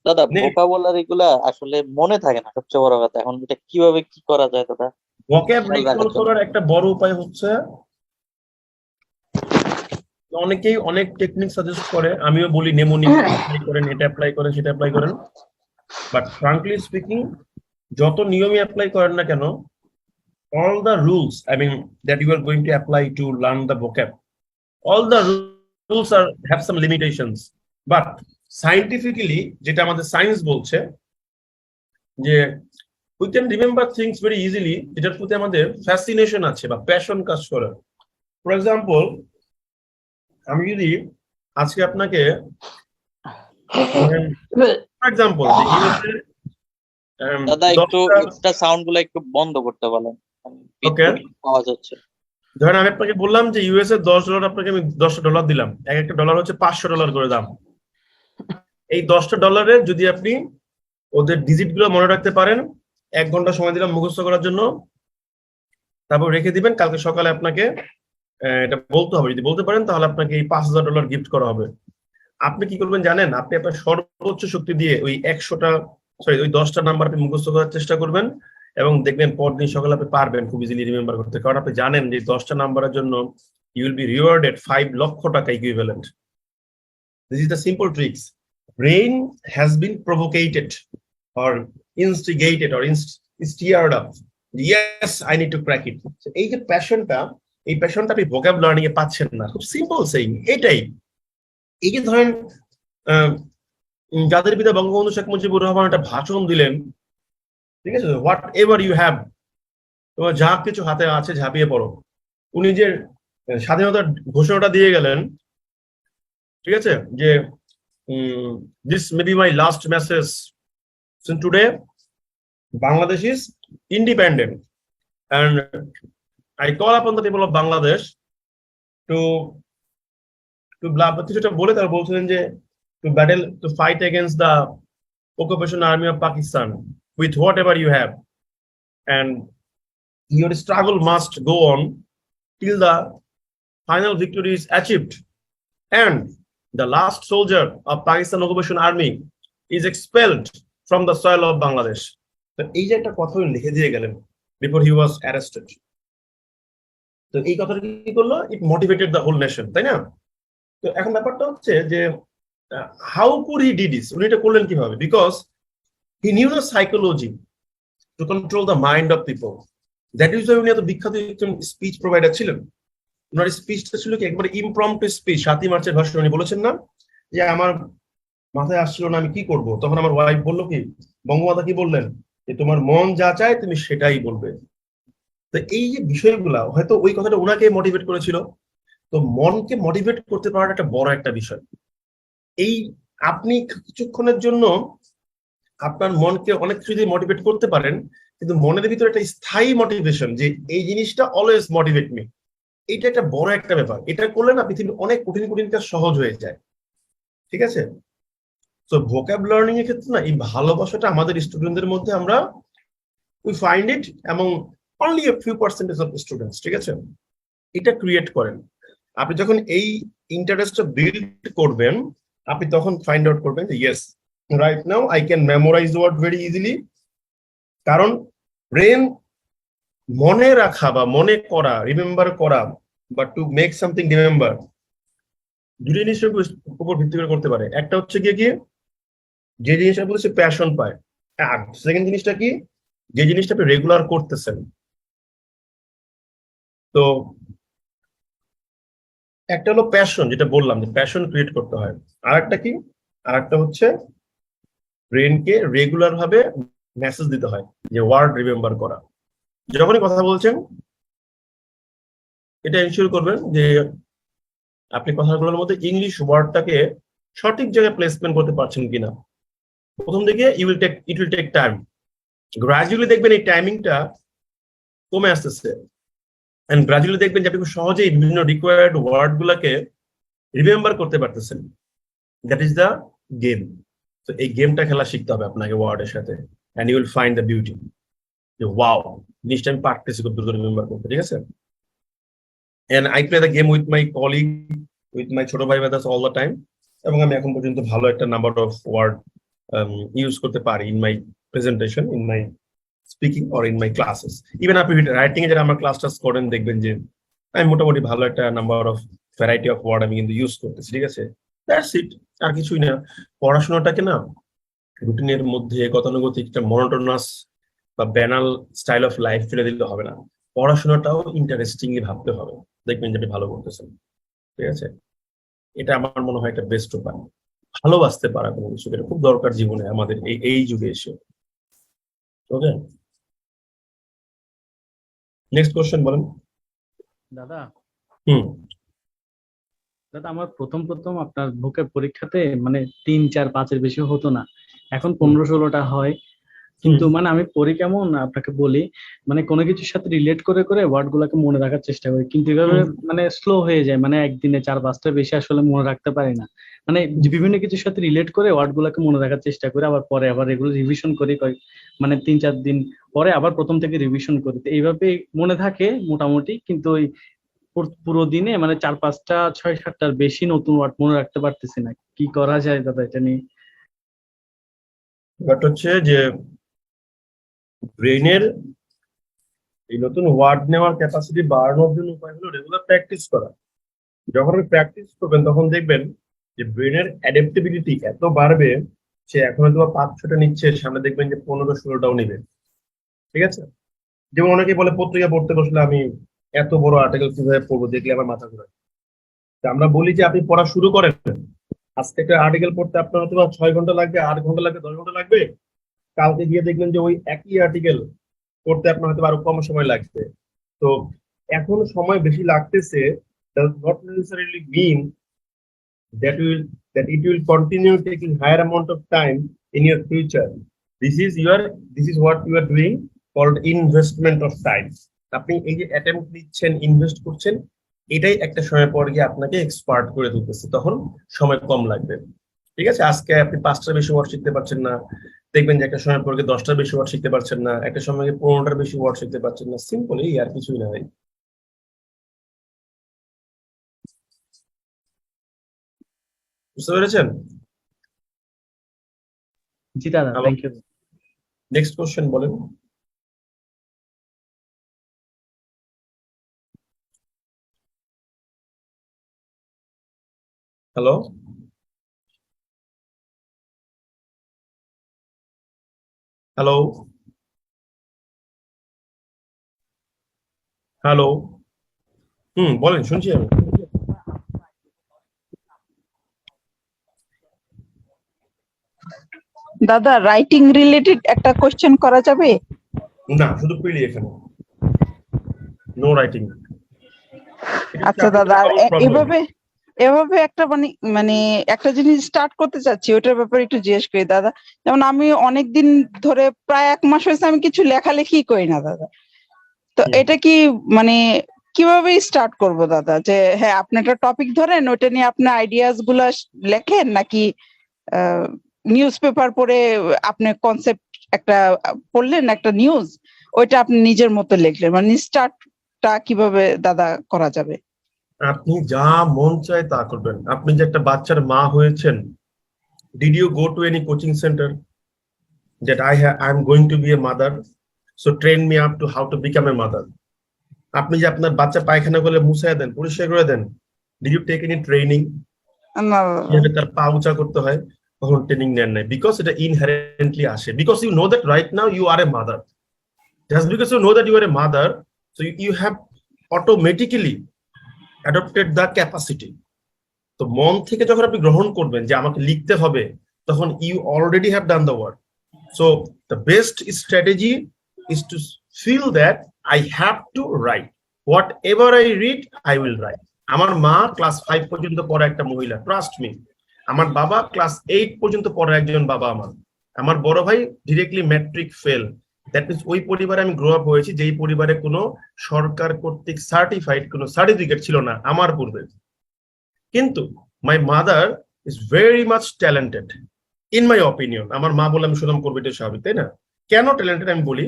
Speaker 6: দাদা।
Speaker 1: Next.
Speaker 6: ভোকাবুলারি গুলা আসলে মনে থাকে না, সবচেয়ে বড় কথা। এখন এটা কিভাবে কি করা যায় দাদা?
Speaker 1: ভোক্যাব
Speaker 6: খেয়াল রাখার
Speaker 1: রিকল
Speaker 6: জন্য।
Speaker 1: করার একটা বড় উপায় হচ্ছে, অনেকেই অনেক টেকনিক সাজেস্ট করে, আমিও বলি নেমোনিক অ্যাপ্লাই করেন, এটা অ্যাপ্লাই করেন, সেটা অ্যাপ্লাই করেন। বাট ফ্রাঙ্কলি স্পিকিং, যত নিয়মই অ্যাপ্লাই করেন না কেন, all the rules, I mean, that you are going to apply to learn the vocab, all the rules have some limitations. But scientifically, যেটা আমাদের সায়েন্স বলছে যে we can remember things very easily, যেটার প্রতি আমাদের ফ্যাসিনেশন আছে বা প্যাশন কাজ করে। ফর এক্সাম্পল, আমি যদি আজকে আপনাকে এক্সাম্পল
Speaker 6: দাদা একটু সাউন্ড গুলো একটু বন্ধ করতে বলেন,
Speaker 1: ওকে,
Speaker 6: আওয়াজ হচ্ছে।
Speaker 1: ধরেন আমি আপনাকে বললাম যে ইউএসএ $10 আপনাকে আমি $10 দিলাম, এক একটা ডলার হচ্ছে $500 করে দাম। এই $10 যদি আপনি ওদের ডিজিট গুলো মনে রাখতে পারেন, 1 ঘন্টা সময় দিলাম মুখস্থ করার জন্য, তারপর রেখে দিবেন, কালকে সকালে আপনাকে এটা বলতে হবে। যদি বলতে পারেন তাহলে আপনাকে এই $5000 গিফট করা হবে। আপনি কি করবেন জানেন? আপনি আপনার সর্বোচ্চ শক্তি দিয়ে ওই 10টা নাম্বার আপনি মুখস্থ করার চেষ্টা করবেন, এবং দেখবেন পরদিন সকালে আপনি পারবেন খুব ইজিলি রিমেম্বার করতে। কারণ আপনি জানেন যে 10টা নাম্বারের জন্য you will be rewarded 5 lakh টাকা equivalent. This is the simple tricks. Brain has been provoked or instigated or stirred up. Yes, I need to crack it. So, এই যে প্যাশনটা, এই প্যাশনটা আপনি ভোকাব লার্নিং এ পাচ্ছেন না। খুব সিম্পল সেইং এটাই। এই যে ধরেন জাতির পিতা বঙ্গবন্ধু শেখ মুজিবুর রহমান একটা ভাষণ দিলেন, ঠিক আছে, হোয়াট এভার ইউ হ্যাভ, তোমার যা কিছু হাতে আছে ঝাঁপিয়ে পড়ো। উনি যে স্বাধীনতার ঘোষণাটা দিয়ে গেলেন, ঠিক আছে, যে this may be my last message, since today Bangladesh is independent and I call upon the people of Bangladesh to কিছুটা বলে তারা বলছিলেন যে to fight against the occupation army of Pakistan with whatever you have, and your struggle must go on till the final victory is achieved and the last soldier of Pakistan occupation army is expelled from the soil of Bangladesh. তো এই যে একটা কথা লিখে দিয়ে গেলেন before he was arrested. তো এই কথাটা কি করলো? It motivated the whole nation, তাই না? তো এখন ব্যাপারটা হচ্ছে যে how could he D this, উনি এটা করলেন কিভাবে? Because he knew the psychology to control the mind of people. That is উনি এত বিখ্যাত একজন স্পিচ প্রোভাইডার ছিলেন। ওনার স্পিচটা ছিল কি একবারে ইমপ্রম্পটু স্পিচ। 7ই মার্চের ভাষণে উনি বলেছেন না যে আমার মাথায় আসছিল না আমি কি করব, তখন আমার ওয়াইফ বললো কি, বঙ্গমাতা কি বললেন, যে তোমার মন যা চায় তুমি সেটাই বলবে। তো এই যে বিষয়গুলা হয়তো ওই কথাটা ওনাকে মোটিভেট করেছিল। তো মনকে মোটিভেট করতে পারাটা একটা বড় একটা বিষয়। এই আপনি কিছুক্ষণের জন্য আপনার মনকে অনেক কিছু দিয়ে মোটিভেট করতে পারেন, কিন্তু মনের ভিতরে একটা স্থায়ী মোটিভেশন যে এই জিনিসটা অলওয়েজ মোটিভেট মি, এটা একটা বড় একটা ব্যাপার। এটা করলে না পৃথিবীর অনেক কঠিন কঠিন কাজ সহজ হয়ে যায়। ঠিক আছে? তো ভোকাব লার্নিং এর ক্ষেত্রে না এই ভালোবাসাটা আমাদের স্টুডেন্টদের মধ্যে আমরা উই ফাইন্ড ইট এবং only a few percentage of students, ঠিক আছে, এটা ক্রিয়েট করেন। আপনি যখন এই ইন্টারেস্টটা বিল্ড করবেন, আপনি তখন ফাইন্ড আউট করবেন যে yes, right now I can memorise word very easily. কারণ ব্রেন মনে রাখা বা মনে করা, রিমেম্বার করা বা টু মেক সামথিং রিমেম্বার, দুটো জিনিসের উপর ভিত্তি করে করতে পারে। একটা হচ্ছে গিয়ে কি, যে জিনিসটা বলছে প্যাশন পায়। আর সেকেন্ড জিনিসটা কি, যে জিনিসটা আপনি রেগুলার করতেছেন। তো একটা হলো প্যাশন, যেটা বললাম যে প্যাশন ক্রিয়েট করতে হয়। আর একটা কি, আর একটা হচ্ছে ব্রেনকে রেগুলার ভাবে মেসেজ দিতে হয় যে ওয়ার্ড রিমেম্বার করা। যখনই কথা বলছেন এটা এনশিওর করবেন যে আপনি কথাগুলোর মধ্যে ইংলিশ ওয়ার্ডটাকে সঠিক জায়গায় প্লেসমেন্ট করতে পারছেন কিনা। প্রথম দিকে it will take time, gradually দেখবেন এই টাইমিংটা কমে আসতেছে, এন্ড গ্রাজুয়ালি দেখবেন যে আপনি খুব সহজেই বিভিন্ন রিকোয়ার্ড ওয়ার্ড গুলাকে রিমেম্বার করতে পারতেছেন। That is the game. তো এই গেমটা খেলা শিখতে হবে আপনাকে ওয়ার্ডের সাথে, and you will find the beauty, যে ওয়াও জিনিসটা আমি পারতেছি খুব দ্রুত রিমেম্বার করতে। ঠিক আছে? And I play the game with my colleague, with my ছোট ভাই ব্রাদার্স অল দ্য টাইম, এবং আমি এখন পর্যন্ত ভালো একটা নাম্বার অফ ওয়ার্ড ইউজ করতে পারি in my presentation, in my speaking or in my classes. Even আপনি রাইটিং এ যারা আমার ক্লাস টাস করেন দেখবেন যে আমি মোটামুটি ভালো একটা number of variety of word আমি কিন্তু ইউজ করতেছি। ঠিক আছে? দ্যাটস ইট, আর কিছুই না। পড়াশোনাটাকে না রুটিনের মধ্যে গতানুগতিক একটা মনোটোনাস বা ব্যানাল স্টাইল অফ লাইফ ফেলে দিলে হবে না। পড়াশোনাটাও ইন্টারেস্টিংলি ভাবতে হবে, দেখবেন যে আপনি ভালো করতেছেন। ঠিক আছে? এটা আমার মনে হয় একটা বেস্ট উপায় ভালোবাসতে পারা কোনো কিছু, এটা খুব দরকার জীবনে আমাদের এই এই যুগে এসে। ওকে, নেক্সট কোশ্চেন বলেন।
Speaker 10: দাদা
Speaker 1: হুম।
Speaker 10: দাদা আমার প্রথম প্রথম আপনার ভোকের পরীক্ষাতে মানে 3, 4, 5-এর বেশি হতো না, এখন 15-16টা হয়। কিন্তু মানে আমি পড়ি কেমন আপনাকে বলি, মানে কোনো কিছুর সাথে রিলেট করে করে ওয়ার্ড গুলাকে মনে রাখার চেষ্টা করি, কিন্তু এভাবে মানে স্লো হয়ে যায়, মানে একদিনে 4-5টা বেশি আসলে মনে রাখতে পারি না। মানে বিভিন্ন কিছুর সাথে রিলেট করে ওয়ার্ড গুলাকে মনে রাখার চেষ্টা করি, আবার পরে আবার এগুলো রিভিশন করি, মানে 3-4 দিন পরে আবার প্রথম থেকে রিভিশন করি। তো এইভাবে মনে থাকে মোটামুটি, কিন্তু ওই পুরো দিনে মানে 4-5টা 6-7টার বেশি নতুন ওয়ার্ড মনে রাখতে পারতেছি না। কি করা যায় দাদা এটা নিয়ে?
Speaker 1: বাট হচ্ছে যে ব্রেনের এই নতুন ওয়ার্ড নেওয়ার ক্যাপাসিটি বাড়ানোর জন্য উপায় হলো রেগুলার প্র্যাকটিস করা। যখন আপনি প্র্যাকটিস করবেন তখন দেখবেন যে ব্রেনের অ্যাডাপ্টিবিলিটি এত বাড়বে, সে এখন হয়তো 5-6টা নিচ্ছে, সামনে দেখবেন যে 15-16টাও নিবে। ঠিক আছে? যেমন অনেকে বলে পত্রিকা পড়তে বসলে আমি এত বড় আর্টিকেল কিভাবে পড়বো, দেখলে আমার মাথা ঘুরায়। তা আমরা বলি যে আপনি পড়া শুরু করেন, আজকে একটা আর্টিকেল পড়তে আপনার হয়তো 6 ঘন্টা লাগবে, 8 ঘন্টা লাগবে, 10 ঘন্টা লাগবে, কালকে গিয়ে দেখবেন যে ওই একই আর্টিকেল পড়তে আপনার হয়তো আরো কম সময় লাগবে। তো এখন সময় বেশি লাগতেছে does not necessarily mean that will that it will continue taking higher amount of time in your future. This is what you are doing called investment of time. আপনি এই যে অ্যাটেম্প্ট নিচ্ছেন, ইনভেস্ট করছেন, এটাই একটা সময় পর গিয়ে আপনাকে এক্সপার্ট করে তুলতেছে, তখন সময় কম লাগবে। ঠিক আছে? আজকে আপনি 5টার বেশি ওয়ার্ড শিখতে পারছেন না, দেখবেন যে একটা সময় পর গিয়ে 10টার বেশি ওয়ার্ড শিখতে পারছেন না, একটা সময় 15টার বেশি ওয়ার্ড শিখতে পারছেন না। সিম্পল, এই আর কিছুই না ভাই। বুঝতে পেরেছেন?
Speaker 10: জি দাদা, থ্যাংক ইউ।
Speaker 1: নেক্সট কোশ্চেন বলেন। হ্যালো। হ্যালো, হ্যালো, বলেন, শুনছি আমি।
Speaker 5: দাদা রাইটিং রিলেটেড একটা কোশ্চেন করা যাবে?
Speaker 1: না, শুধু পিডি এখানে, নো রাইটিং।
Speaker 5: আচ্ছা দাদা, আর এভাবে এভাবে একটা মানে মানে একটা জিনিস স্টার্ট করতে চাচ্ছি, ওটার ব্যাপারে একটু জিজ্ঞেস করি দাদা। যেমন আমি অনেকদিন ধরে প্রায় 1 মাস হয়েছে আমি কিছু লেখালেখি করি না দাদা। তো এটা কি মানে কিভাবে স্টার্ট করব দাদা? যে হ্যাঁ আপনি একটা টপিক ধরেন, ওটা নিয়ে আপনার আইডিয়াস গুলা লেখেন, নাকি নিউজ পেপার পড়ে আপনি কনসেপ্ট একটা পড়লেন, একটা নিউজ, ওইটা আপনি নিজের মতো লিখলেন, মানে স্টার্টটা কিভাবে দাদা করা যাবে?
Speaker 1: আপনি যা মন চায় তা করবেন। আপনি যে একটা বাচ্চার মা হয়েছেন, did you go to any coaching centre that I'm going to be a mother, so train me up to how to become a mother? আপনি যে আপনার বাচ্চা পায়খানা করলে মুছায় দেন, পরিষ্কার করে দেন, did you take any training
Speaker 5: না
Speaker 1: কিভাবে তার পা উঁচা করতে হয়? কখন ট্রেনিং নেন নাই, বিকজ এটা ইনহেরেন্টলি আসে, because you know that right now you are a mother. Just because you know that you are a mother, so you have automatically adopted the capacity. তো মন থেকে যখন আপনি গ্রহণ করবেন যে আমাকে লিখতে হবে, তখন you already have done the work. So the best strategy is to feel that I have to write, whatever I read I will write. আমার মা ক্লাস 5 পর্যন্ত পড়া একটা মহিলা, ট্রাস্ট মি। আমার বাবা ক্লাস 8 পর্যন্ত পড়া একজন বাবা। আমার বড় ভাই directly matric fail. That means ওই পরিবারে আমি গ্রো আপ হয়েছি, যেই পরিবারে কোনো সরকার কর্তৃক সার্টিফাইড কোনো সার্টিফিকেট ছিল না আমার পূর্বে। কিন্তু my mother is very much talented in my opinion. আমার মা বলে আমি সুনাম করবো, এটা স্বাভাবিক, তাই না? কেন ট্যালেন্টেড আমি বলি,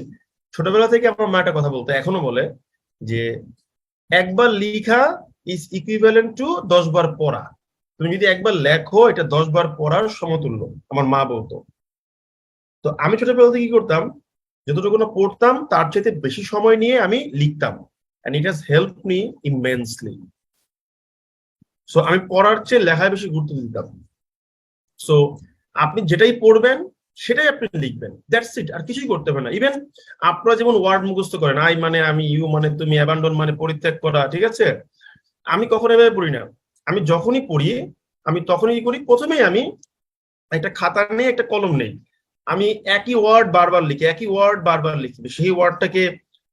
Speaker 1: ছোটবেলা থেকে আমার মা একটা কথা বলতো, এখনো বলে, যে একবার লিখা ইজ ইকুইভ্যালেন্ট টু 10 বার পড়া। তুমি যদি একবার লেখো, এটা 10 বার পড়ার সমতুল্য, আমার মা বলতো। তো আমি ছোটবেলা থেকে কি করতাম, যতটুকু না পড়তাম তার চাইতে বেশি সময় নিয়ে আমি লিখতাম, and it has helped me immensely. So আমি পড়ার চেয়ে লেখায় বেশি গুরুত্ব দিতাম। সো আপনি যেটাই পড়বেন সেটাই আপনি লিখবেন, দ্যাটস ইট, আর কিছুই করতে হবে না। ইভেন আপনারা যেমন ওয়ার্ড মুখস্থ করেন, আই মানে আমি, ইউ মানে তুমি, অ্যাবান্ডন মানে পরিত্যাগ করা, ঠিক আছে? আমি কখনো এভাবে পড়ি না। আমি যখনই পড়ি, আমি তখনই কি করি, প্রথমেই আমি একটা খাতা নেই, একটা কলম নেই, আমি একই ওয়ার্ড বারবার লিখি, একই ওয়ার্ড বারবার লিখি, সেই ওয়ার্ডটাকে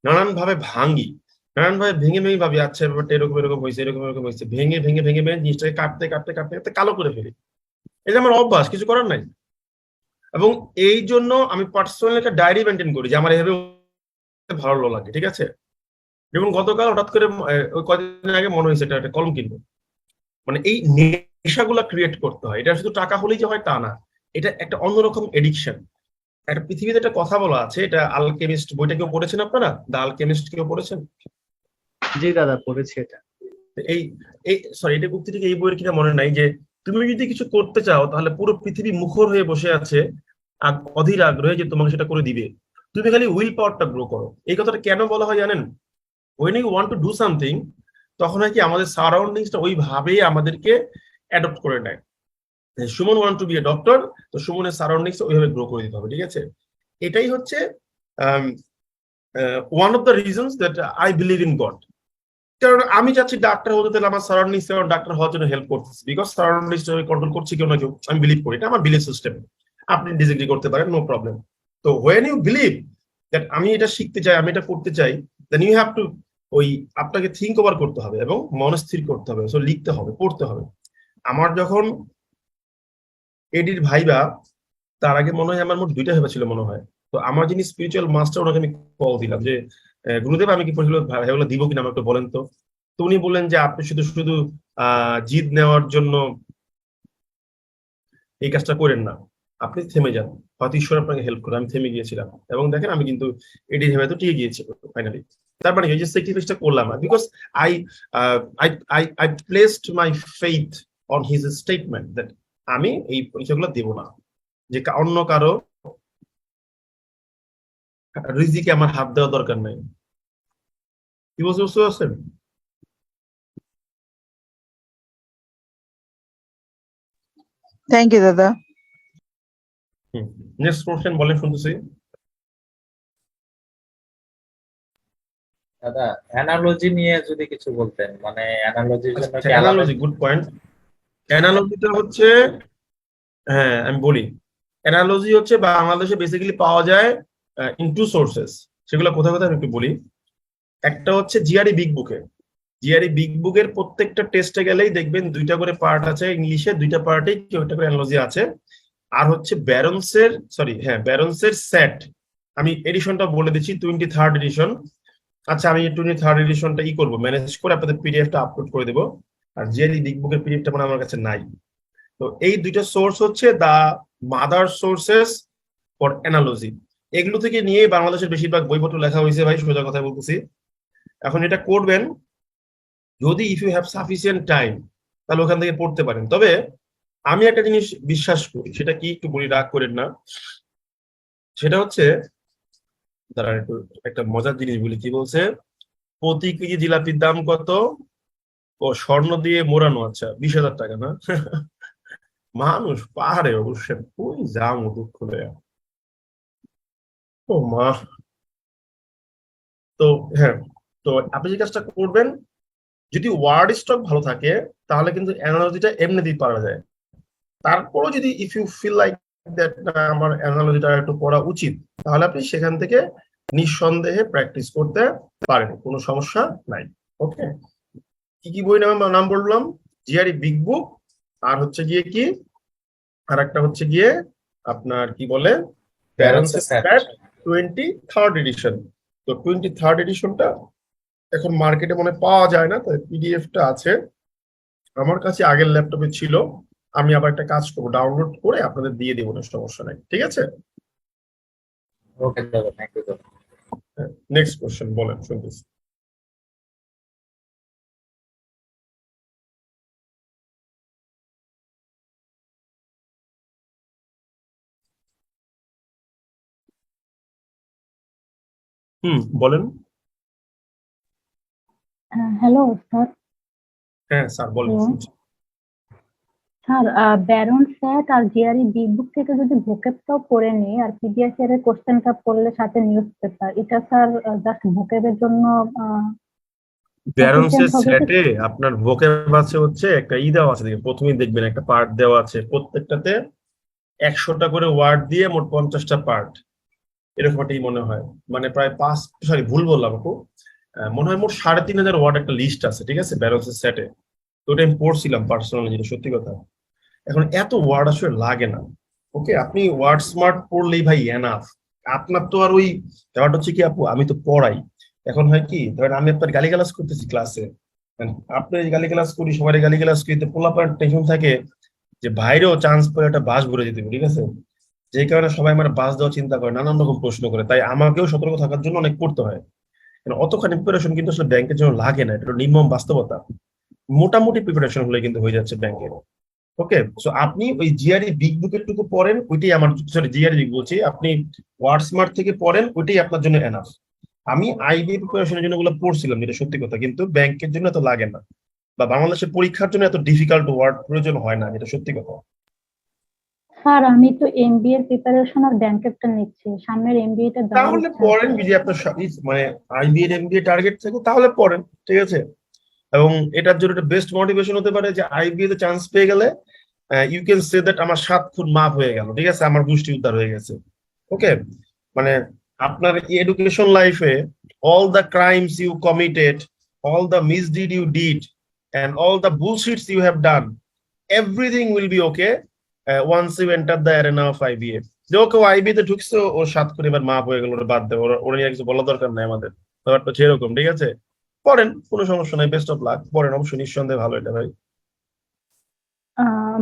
Speaker 1: নানান ভাবে ভাঙি, নানান ভাবে ভেঙে ভেঙে ভাবি, আচ্ছা ব্যাপারটা এরকম এরকম হয়েছে, এরকম এরকম হয়েছে, ভেঙে ভেঙে ভেঙে ভেঙে জিনিসটাকে কাটতে কাটতে কাটতে কাটতে কালো করে ফেলি। এটা আমার অভ্যাস, কিছু করার নাই। এবং এই জন্য আমি পার্সোনালি একটা ডায়েরি মেনটেন করি, যে আমার এভাবে ভালো লাগে, ঠিক আছে? যেমন গতকাল হঠাৎ করে ওই কয়েকদিন আগে মনে হয়েছে এটা একটা কলম কিনবো। মানে এই নেশাগুলা ক্রিয়েট করতে হয়, এটা শুধু টাকা হলেই যে হয় তা না, এটা একটা অন্যরকম এডিকশন। একটা পৃথিবীতে একটা কথা বলা আছে, এটা আলকেমিস্ট বইটা কেউ পড়েছেন আপনারা? দ্য আলকেমিস্ট কেউ পড়েছেন?
Speaker 10: জি দাদা, পড়েছি এটা।
Speaker 1: এই এই সরি, এটা উক্তি থেকে এই বইয়ের কিনা মনে নাই, যে তুমি যদি কিছু করতে চাও তাহলে পুরো পৃথিবী মুখর হয়ে বসে আছে অধীর আগ্রহে যে তোমাকে সেটা করে দিবে, তুমি খালি উইল পাওয়ারটা গ্রো করো। এই কথাটা কেন বলা হয় জানেন? when you want to do something, তখন হয় কি আমাদের সারাউন্ডিংসটা ওইভাবেই আমাদেরকে অ্যাডপ্ট করে নেয়। Suman want to be a doctor, তো সুমনের সারাউন্ডিংস ওইভাবে গ্রো করে দিতে হবে, ঠিক আছে? এটাই হচ্ছে one of the reasons that I believe in god. কারণ আমি চাচ্ছি ডাক্তার হতে, তাহলে আমার সারাউন্ডিংস ডাক্তার হওয়ার জন্য হেল্প করতেছে, বিকজ সারাউন্ডিংস কন্ট্রোল করছি কেউ না কেউ, আমি বিলিভ করি, এটা আমার বিলিভ সিস্টেম। আপনি ডিসএগ্রি করতে পারেন, নো প্রবলেম। তো হোয়েন ইউ বিলিভ দ্যাট আমি এটা শিখতে চাই, আমি এটা করতে চাই, দেন ইউ হ্যাভ টু আপনাকে থিঙ্ক ওভার করতে হবে এবং মনস্থির করতে হবে, সো লিখতে হবে, পড়তে হবে। আমার যখন এডির ভাইবা, তার আগে মনে হয় আমার মোট 2টা ভাইবা ছিল মনে হয়। তো আমার যিনি স্পিরিচুয়াল মাস্টার, ওনাকে আমি কল দিলাম যে গুরুদেব আমি কি ভাইগুলো দিব কিনা আমাকে একটু বলেন তো। তো উনি বললেন যে আপনি শুধু শুধু জিদ নেওয়ার জন্য এই কাজটা করেন না, আপনি থেমে যান, হয়তো ঈশ্বর আপনাকে হেল্প করে। আমি থেমে গিয়েছিলাম এবং দেখেন আমি কিন্তু এডি ভেবে তো টিকে গিয়েছি ফাইনালি। তার মানে এই যে স্যাক্রিফাইসটা করলাম, because I I placed my faith on his statement that আমি এই পরীক্ষাগুলো দেব না, যে অন্য কারো রিজিকে আমার হাত দেওয়া দরকার নাই। কি বুঝতে পারছেন?
Speaker 5: থ্যাংক ইউ দাদা।
Speaker 1: নেক্সট কোশ্চেন বলেন, শুনতেছি।
Speaker 11: দাদা অ্যানালজি নিয়ে যদি কিছু বলতেন, মানে অ্যানালজির জন্য
Speaker 1: আচ্ছা
Speaker 11: কি আলাদা?
Speaker 1: Analogy, good point. অ্যানালজিটা হচ্ছে, হ্যাঁ আমি বলি, অ্যানালজি হচ্ছে বাংলাদেশে বেসিক্যালি পাওয়া যায় ইন টু সোর্সেস। সেগুলো কোথায় কোথায় আমি একটু বলি। একটা হচ্ছে জিআরই বিগ বুকে। জিআরই বিগ বুকের প্রত্যেকটা টেস্টে গেলেই দেখবেন দুইটা করে পার্ট আছে ইংলিশে, দুইটা পার্টে কেউ একটা করে অ্যানালজি আছে। আর হচ্ছে ব্যারন্সের সেট, আমি এডিশনটা বলে দিচ্ছি, 23rd এডিশন। আচ্ছা আমি 23rd এডিশনটা করবো, ম্যানেজ করে আপনাদের পিডিএফটা আপলোড করে দেবো। আর জিআরই বিগ বুকের পিডিএফটা মানে আমার কাছে নাই। তো এই দুইটা সোর্স হচ্ছে the mother sources for analogy. এগুলো থেকে নিয়ে বাংলাদেশের বেশিরভাগ বইপত্র লেখা হয়েছে ভাই, সোজা কথা বলতেছি। এখন এটা করবেন যদি if you have sufficient time, তাহলে ওখান থেকে পড়তে পারেন। তবে আমি একটা জিনিস বিশ্বাস করি, সেটা কি একটু বলি, রাগ করেন না। সেটা হচ্ছে, দাঁড়ান একটু একটা মজার জিনিস বলি। কি বলছে, প্রতি কেজি জিলাপির দাম কত? ও স্বর্ণ দিয়ে মোড়ানো। আচ্ছা 20,000 টাকা না? মানুষ পাহাড়ে অবশ্যই ওই যাম দুঃখ দেয়া। ও মা। তো হ্যাঁ, তো আপনি যে কাজটা করবেন, যদি ওয়ার্ড স্টক ভালো থাকে তাহলে কিন্তু অ্যানালজিটা এমনিতেই পারা যায়। তারপরও যদি if you feel like that আমার অ্যানালজিটা একটু পড়া উচিত, তাহলে আপনি সেখান থেকে নিঃসন্দেহে প্র্যাকটিস করতে পারেন, কোনো সমস্যা নাই। ওকে, কি কি বই নাম বললাম? জিআরই বিগ বুক, আর হচ্ছে গিয়ে কি, আর একটা হচ্ছে গিয়ে আপনার কি বলে, ব্যারন্সের সেট 23rd এডিশন। তো 23rd এডিশনটা এখন মার্কেটে মনে পাওয়া যায় না, তাই পিডিএফটা আছে আমার কাছে, আগের ল্যাপটপে ছিল। আমি আবার একটা কাজ করবো, ডাউনলোড করে আপনাদের দিয়ে দেবো, না সমস্যা নাই, ঠিক আছে?
Speaker 11: ওকে দাদা, থ্যাংক ইউ দাদা।
Speaker 1: নেক্সট কোশ্চেন বলেন, শুনতেছি। বলেন।
Speaker 12: Hello sir.
Speaker 1: হ্যাঁ স্যার বলেন,
Speaker 12: Hello.
Speaker 1: শুনছি।
Speaker 12: স্যার ব্যারন স্যাট আর জিআরই বিগ বুক থেকে যদি ভোকেবটাও পড়ে নিই আর পিডিএফ এর কোশ্চেনটা পড়লে সাথে নিউজ পেপার, এটা স্যার জাস্ট ভোকেবের জন্য
Speaker 1: ব্যারন্সের
Speaker 12: sufficient হবে কি?
Speaker 1: সেটে আপনার ভোকেব আছে হচ্ছে একটা দেওয়া আছে, প্রথমেই দেখবেন একটা পার্ট দেওয়া আছে, প্রত্যেকটাতে 100টা করে ওয়ার্ড দিয়ে মোট 50টা পার্ট, এরকম একটাই মনে হয়। মানে প্রায় ভুল বললাম আপু, মনে হয় মোট 3,500 ওয়ার্ড একটা লিস্ট আছে, ঠিক আছে, ব্যারন্সের সেটে। তো ওটা আমি পড়ছিলাম পার্সোনালি, যেটা সত্যি কথা। এখন এত ওয়ার্ড আসলে লাগে না। ওকে, আপনি ওয়ার্ড স্মার্ট পড়লেই ভাই এনাফ। আপনার তো আর ওই ব্যাপারটা হচ্ছে কি আপু, আমি তো পড়াই। এখন হয় কি, ধরেন আমি আপনার গালিগালাজ করতেছি ক্লাসে, আপনি গালিগালাজ করি, সবাই গালিগালাজ করি, তো পোলাপার টেনশন থাকে যে বাইরেও চান্স পেলে একটা বাস ভরে যেতে হবে, ঠিক আছে? যে কারণে সবাই আমার বাস দেওয়ার চিন্তা করে, নানান রকম প্রশ্ন করে, তাই আমাকেও সতর্ক থাকার জন্য অনেক পড়তে হয়। অতখানি প্রিপারেশন কিন্তু আসলে ব্যাংকের জন্য লাগে না, এটা নির্মম বাস্তবতা। মোটামুটি প্রিপারেশন হলে কিন্তু হয়ে যাচ্ছে ব্যাংকের। ওকে, সো আপনি ওই জিআরই বিগ বুকের টুকু পড়েন, ওইটাই আমার, সরি জিআরই বিগ বলছি, আপনি ওয়ার্ড স্মার্ট থেকে পড়েন, ওইটাই আপনার জন্য এনাফ। আমি আইবি প্রিপারেশনের জন্য ওগুলো পড়ছিলাম, যেটা সত্যি কথা, কিন্তু ব্যাংকের জন্য এত লাগে না, বা বাংলাদেশের পরীক্ষার জন্য এত ডিফিকাল্ট ওয়ার্ড প্রয়োজন হয় না, যেটা সত্যি কথা।
Speaker 12: স্যার আমি তো এমবিএ এর প্রিপারেশন আর ব্যাংকেরটা নিচ্ছি, সামনের এমবিএ টা দেওয়ার
Speaker 1: তাহলে
Speaker 12: ইচ্ছা
Speaker 1: পড়েন,
Speaker 12: আছে।
Speaker 1: যদি আপনার মানে আইবি এর এমবিএ টার্গেট থাকে তাহলে পড়েন, ঠিক আছে? এবং এটার জন্য একটা বেস্ট মোটিভেশন হতে পারে যে আইবি তে চান্স পেয়ে গেলে ইউ ক্যান সে দ্যাট আমার 7 খুন মাফ হয়ে গেল, ঠিক আছে, আমার গোষ্ঠী উদ্ধার হয়ে গেছে। ওকে, মানে আপনার এডুকেশন লাইফে all the crimes you committed, all the misdeed you did, and all the bullshits you have done, everything will be okay once you enter the arena of IBA. যে ওকে আইবি তে ঢুকছে, ও 7 করে এবার মাফ হয়ে গেল, ওটা বাদ দেয়, ওরা নিয়ে কিছু বলা দরকার নাই আমাদের, ব্যাপারটা সেরকম, ঠিক আছে? পড়েন, কোনো সমস্যা নাই, বেস্ট অফ লাক, পড়েন, অবশ্যই নিঃসন্দেহে ভালো এটা ভাই।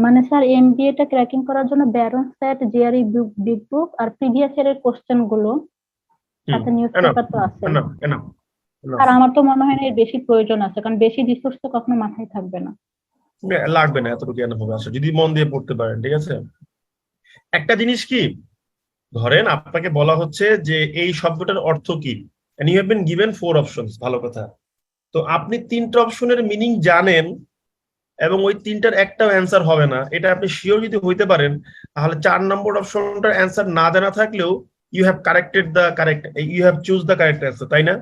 Speaker 12: মানে স্যার এমবিএ টা ক্র্যাকিং করার জন্য ব্যারন স্যাট, জিআরই বিগ বুক আর প্রিভিয়াস এর কোশ্চেন গুলো, সাথে নিউজ পেপার তো আছে। আর আমার তো মনে হয় না এর বেশি প্রয়োজন আছে, কারণ বেশি রিসোর্স তো কখনো মাথায় থাকবে না।
Speaker 1: লাগবে না এতটুকু এনাফ হবে, আসলে যদি মন দিয়ে পড়তে পারেন, ঠিক আছে? একটা জিনিস কি, ধরেন আপনাকে বলা হচ্ছে যে এই শব্দটার অর্থ কি, and you have been given 4 options, ভালো কথা। তো আপনি 3টা অপশনের মিনিং জানেন এবং ওই 3টার একটাও অ্যান্সার হবে না, এটা আপনি শিওর যদি হইতে পারেন, তাহলে 4 নম্বর অপশনটার অ্যান্সার না জানা থাকলেও you have corrected the correct, you have choose the correct answer, তাই না?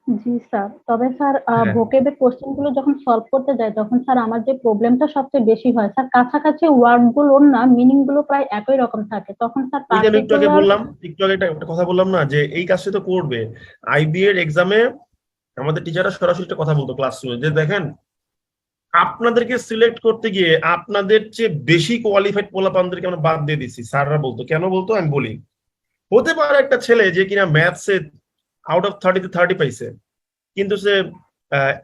Speaker 12: জি স্যার, তবে স্যার
Speaker 1: হ্যাঁ
Speaker 12: ভোকেবের কোশ্চেন গুলো যখন সলভ করতে যাই তখন স্যার আমার যে প্রবলেমটা সবচেয়ে বেশি হয় স্যার, কাছাকাছি ওয়ার্ড গুলোর না মিনিং গুলো প্রায় একই রকম থাকে, তখন স্যার
Speaker 1: ওই যে আমি একটু আগে
Speaker 12: পার্টিকুলার।
Speaker 1: বললাম, একটু আগে একটা কথা বললাম না যে এই কাজটা তো করবে। আইবি এর এক্সামে আমাদের টিচাররা সরাসরি একটা কথা বলতো ক্লাসরুমে যে দেখেন আপনাদেরকে সিলেক্ট করতে গিয়ে আপনাদের চেয়ে বেশি কোয়ালিফাইড পোলাপানদেরকে আমরা বাদ দিয়ে দিচ্ছি। স্যাররা বলতো, কেন বলতো আমি বলি। হতে পারে একটা ছেলে যে কিনা ম্যাথসে আউট অফ 30 পাইছে, কিন্তু সে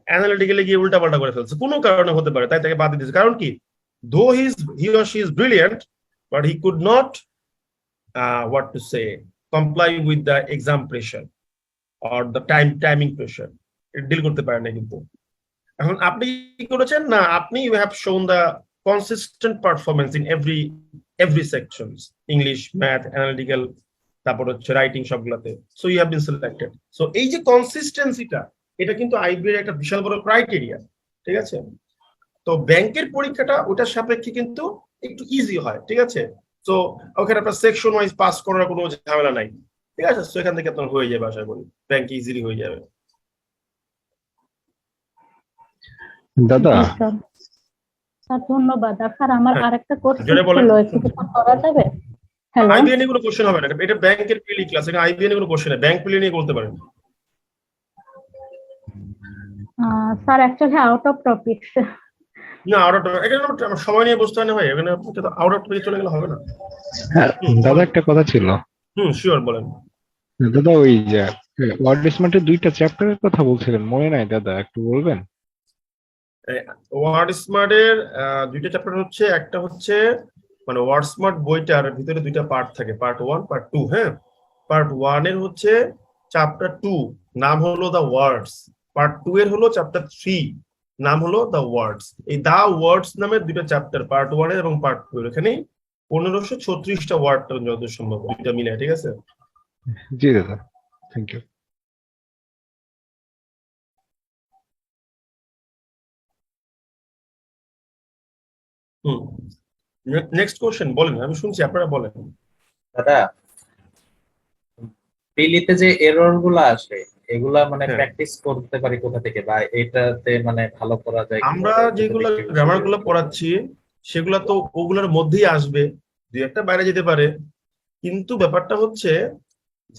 Speaker 1: অ্যানালিটিক্যালি গিয়ে উল্টাপাল্টা করে ফেলছে, কোনো কারণে হতে পারে, তাই তাকে বাদ দিয়ে দিচ্ছে। কারণ কি, দো he or she is brilliant but he could not what to say comply with the exam pressure or the timing pressure, deal করতে পারে না। কিন্তু এখন আপনি কি করেছেন না, আপনি you have shown the consistent performance in every sections, English, math, analytical, তারপর হচ্ছে রাইটিং, সবগুলাতে। So you have been selected. So এই যে কনসিস্টেন্সিটা, এটা কিন্তু আইবি এর একটা বিশাল বড় ক্রাইটেরিয়া, ঠিক আছে। তো ব্যাংকের পরীক্ষাটা ওটার সাপেক্ষে কিন্তু একটু ইজি হয়, ঠিক আছে। তো ওখানে আপনার সেকশন ওয়াইজ পাস করার কোনো ঝামেলা নাই, ঠিক আছে। তো এখান থেকে আপনার হয়ে যাবে, আশা করি ব্যাংকে ইজিলি হয়ে যাবে।
Speaker 13: দাদা
Speaker 12: জি স্যার। স্যার ধন্যবাদ। আর স্যার আমার
Speaker 1: হ্যাঁ,
Speaker 12: আরেকটা কোশ্চেন
Speaker 1: জোরে বলেন।
Speaker 12: ছিল, একটু কি করা যাবে? হ্যালো
Speaker 1: আইবিএন এ কোনো কোশ্চেন হবে না, এটা ব্যাংকের প্রিলি ক্লাস, এখানে আইবিএন এ কোনো কোশ্চেন নেই, ব্যাংক প্রিলি নিয়ে বলতে পারেন।
Speaker 12: Sir, actually out of topics.
Speaker 1: না, আউট অফ, এখানে আমার সময় নিয়ে বসতে হয় না ভাই, এখানে আপনাকে তো আউট অফ টপিক চলে গেলে হবে না।
Speaker 13: হ্যাঁ দাদা, একটা কথা ছিল।
Speaker 1: শিওর, বলেন।
Speaker 13: দাদা ওই যে ওয়ার্ড স্মার্টের 2টা চ্যাপ্টারের কথা বলছিলেন, মনে নাই দাদা, একটু বলবেন?
Speaker 1: ওয়ার্ড স্মার্টের 2টা চ্যাপ্টার হচ্ছে, একটা হচ্ছে মানে ওয়ার্ড স্মার্ট বইটার ভিতরে 2টা পার্ট থাকে, পার্ট 1 পার্ট 2। হ্যাঁ, পার্ট 1 এর হচ্ছে চ্যাপ্টার 2, নাম হলো দ্য ওয়ার্ডস। পার্ট 2 এর হলো চ্যাপ্টার 3, নাম হলো দ্য ওয়ার্ডস। এই দ্য ওয়ার্ডস নামের 2টা চ্যাপ্টার, পার্ট 1 এর এবং পার্ট 2 এর, এখানে 1536টা ওয়ার্ড যত সম্ভব, 2টা মিলে, ঠিক আছে।
Speaker 13: জি দাদা, থ্যাংক ইউ।
Speaker 1: নেক্সট কোশ্চেন বলেন, আমি শুনছি, আপনারা বলেন।
Speaker 11: দাদা, প্রিলিতে যে এরর গুলা আসে এগুলা মানে প্র্যাকটিস করতে পারি কোথা থেকে, বা এটাতে মানে ভালো করা যায়?
Speaker 1: আমরা যেগুলো গ্রামার গুলো পড়াচ্ছি সেগুলা তো ওগুলোর মধ্যেই আসবে, 2-1টা বাইরে যেতে পারে, কিন্তু ব্যাপারটা হচ্ছে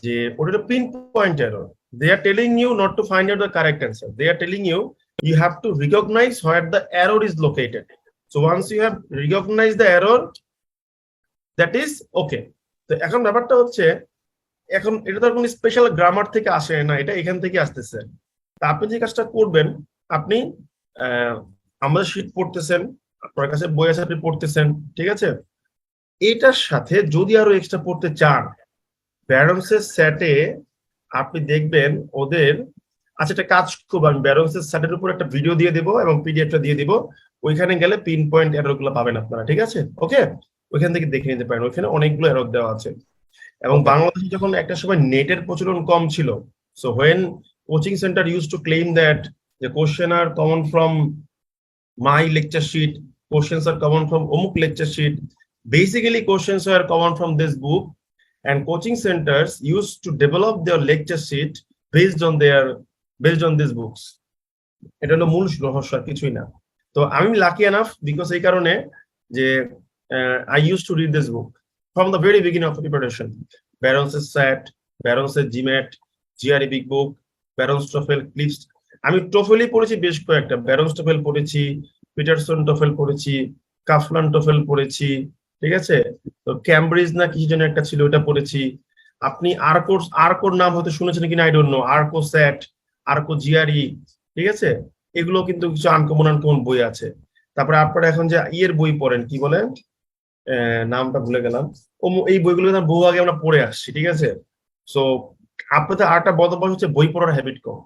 Speaker 1: যে ওটা pinpoint error. They are telling you not to find out the correct answer, they are telling you you have to recognize where the error is located. So once you have recognized the error, that is okay. তো এখন ব্যাপারটা হচ্ছে, এখন এটা তো কোনো স্পেশাল গ্রামার থেকে আসে না, এটা এখান থেকে আসতেছে। তা আপনি যে কাজটা করবেন, আপনি আমাদের শীট পড়তেছেন, আপনার কাছে বই আছে, আপনি পড়তেছেন, ঠিক আছে। এটার সাথে যদি আরো এক্সট্রা পড়তে চান, ব্যারন্সের সেটে আপনি দেখবেন ওদের, আচ্ছা একটা কাজ করবো, আমি ব্যারন্সের সেটের উপর একটা ভিডিও দিয়ে দেবো এবং পিডিএফটা দিয়ে দিব, ওইখানে গেলে পিন পয়েন্ট এরর গুলো পাবেন আপনারা, ঠিক আছে। ওকে, ওইখান থেকে দেখে নিতে পারেন, ওইখানে অনেকগুলো এরর দেওয়া আছে। এবং বাংলাদেশে যখন একটা সময় নেটের প্রচলন কম ছিল, so when coaching centre use to claim that the question are common from my lecture sheet, questions are common from omuk lecture sheet, basically questions are common from this book, and coaching centers used to develop their lecture sheet based on these books. এটা হলো মূল রহস্য, কিছুই না। তো আমি লাকি এনাফ বিকজ এই কারণে যে I used to read this book from the very beginning of the preparation. Barron's SAT, Barron's GMAT, GRE Big Book, Barron's TOEFL, CLIPS. আমি টোফেলই পড়েছি বেশ কয়েকটা, Barron's TOEFL পড়েছি, পিটারসন TOEFL পড়েছি, কাফলান TOEFL পড়েছি, ঠিক আছে। তো ক্যামব্রিজ না কিছু যেন একটা ছিল, ওটা পড়েছি। আপনি আরকোর নাম হয়তো শুনেছেন কিনা আই ডোন্ট নো, আরকো স্যাট, আরকো জিআরই, ঠিক আছে। এগুলো কিন্তু কিছু আনকমন বই আছে। তারপরে আপনারা এখন যে ইয়ের বই পড়েন, কি বলেন নামটা ভুলে গেলাম, এই বইগুলো বহু আগে আমরা পড়ে আসছি, ঠিক আছে। সো আপনাদের আরেকটা বদভ্যাস হচ্ছে বই পড়ার হ্যাবিট কম।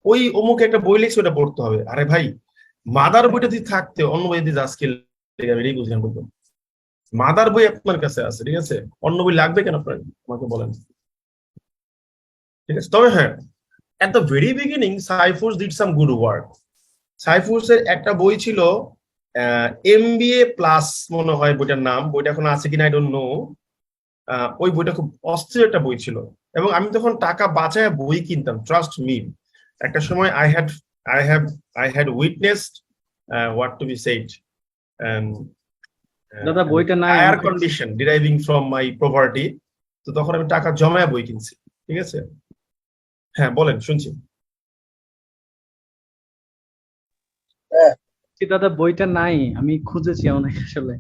Speaker 1: ওই অমুক একটা বই লিখছে ওটা পড়তে হবে, আরে ভাই মাদার বইটা যদি থাকতে অন্য বই দিয়ে আজকে এটাই বুঝলাম, বলতো মাদার বই আপনার কাছে আছে, ঠিক আছে, অন্য বই লাগবে কেন আপনার, আমাকে বলেন, ঠিক আছে। তবে হ্যাঁ, at the very beginning Cyphus did some good work. Cyphus এর একটা বই ছিল MBA প্লাস মনে হয় বইটার নাম, বইটা এখন আছে কিনা আই ডোন্ট নো। ওই বইটা খুব অস্থির একটা বই ছিল, এবং আমি তখন টাকা বাঁচায় বই কিনতাম, ট্রাস্ট মি। একটা সময় I had witnessed what to be said
Speaker 10: দাদা বইটা নাই
Speaker 1: higher
Speaker 10: আমার
Speaker 1: condition deriving from my property, তো তখন আমি টাকা জমায় বই কিনছি, ঠিক আছে? হ্যাঁ বলেন, শুনছি।
Speaker 10: দাদা বইটা নাই, আমি খুঁজেছি অনেক আসলে।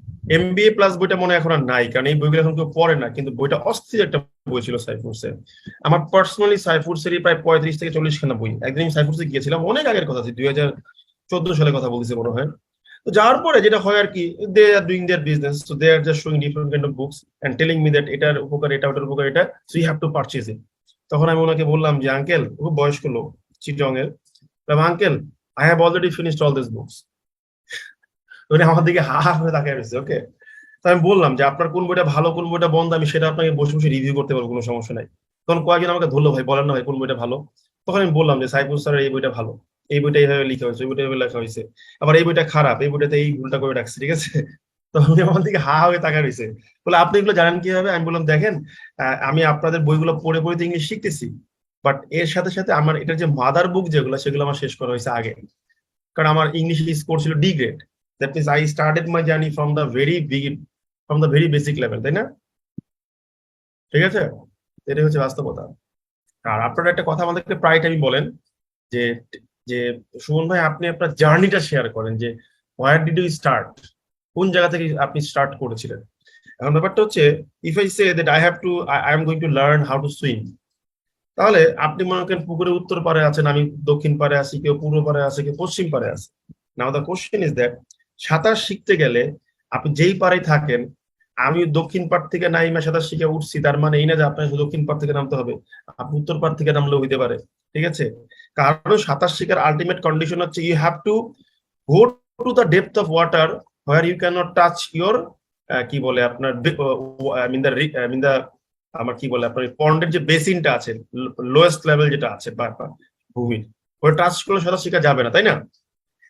Speaker 1: MBA প্লাস বইটা মনে হয় এখন আর নাই, কারণ এই বইগুলো এখন কেউ পড়ে না, কিন্তু বইটা অস্থির একটা বই ছিল সাইফুরসের। আমার পার্সোনালি সাইফুরসেরই প্রায় 35 থেকে 40 খানা বই। একদিন আমি সাইফুরসে গিয়েছিলাম, অনেক আগের কথা, 2014 সালে কথা বলতেছি মনে হয়। তো যাওয়ার পরে যেটা হয় আর কি, they are doing their business, so they are just showing different kind of books and telling me that এটার উপকার এটা, ওটার উপকার এটা, so you have to purchase it. তখন আমি ওনাকে বললাম যে আঙ্কেল, খুব বয়স্ক লোক, চিটং এর, uncle I have already finished all this books. উনি আমার দিকে হা হা করে তাকিয়ে রয়েছে। ওকে, তো আমি বললাম যে আপনার কোন বইটা ভালো কোন বইটা বন্ধ, আমি সেটা আপনাকে বসে বসে রিভিউ করতে পারবো, কোনো সমস্যা নাই। তখন কয়েকজন আমাকে ধরলো, ভাই বলেন না ভাই কোন বইটা ভালো। তখন আমি বললাম যে সাইফুর স্যারের এই বইটা ভালো, এই বইটা এইভাবে লেখা হয়েছে, ওই বইটা এইভাবে লেখা হয়েছে, আবার এই বইটা খারাপ, এই বইটাতে এই ভুলটা করে রাখছে, ঠিক আছে? তো উনি আমার দিকে হা হয়ে তাকায় রয়েছে, বলে আপনি এগুলো জানেন কিভাবে? আমি বললাম দেখেন, আমি আপনাদের বইগুলো পড়ে পড়ে তো ইংলিশ শিখতেছি, বাট এর সাথে সাথে আমার এটার যে মাদার বুক যেগুলো, সেগুলো আমার শেষ করা হয়েছে আগে, কারণ আমার ইংলিশ স্কোর ছিল D grade. That means I started my journey from the very basic level, তাই না? ঠিক আছে, এটাই হচ্ছে বাস্তবতা। আর আপনারা একটা কথা আমাদেরকে প্রায় টাইম বলেন যে যে সুমন ভাই আপনি আপনার জার্নিটা শেয়ার করেন, যে where did you start, কোন জায়গা থেকে আপনি স্টার্ট করেছিলেন। এখন ব্যাপারটা হচ্ছে, if I say that I am going to learn how to swim, তাহলে আপনি মনে করেন পুকুরে উত্তর পারে আছেন, আমি দক্ষিণ পারে আছি, কেউ পূর্ব পারে আছে, কেউ পশ্চিম পারে আছে। Now the question is that সাঁতার শিখতে গেলে আপনি যেই পারে থাকেন, আমি দক্ষিণ পাড় থেকে নাইমা সাঁতার শিখে উঠছি, তার মানে এই না যে আপনার দক্ষিণ পাড় থেকে নামতে হবে, আপনি উত্তর পাড় থেকে নামলেও হইতে পারে, ঠিক আছে? কারণ সাঁতার শিখার আলটিমেট কন্ডিশন হচ্ছে you have to go to the depth of water where you can not touch your কি বলে আপনার আমার কি বলে আপনার পন্ডের যে বেসিনটা আছে, লোয়েস্ট লেভেল যেটা আছে ভূমির, ওটা টাচ করলে সাঁতার শেখা যাবে না, তাই না?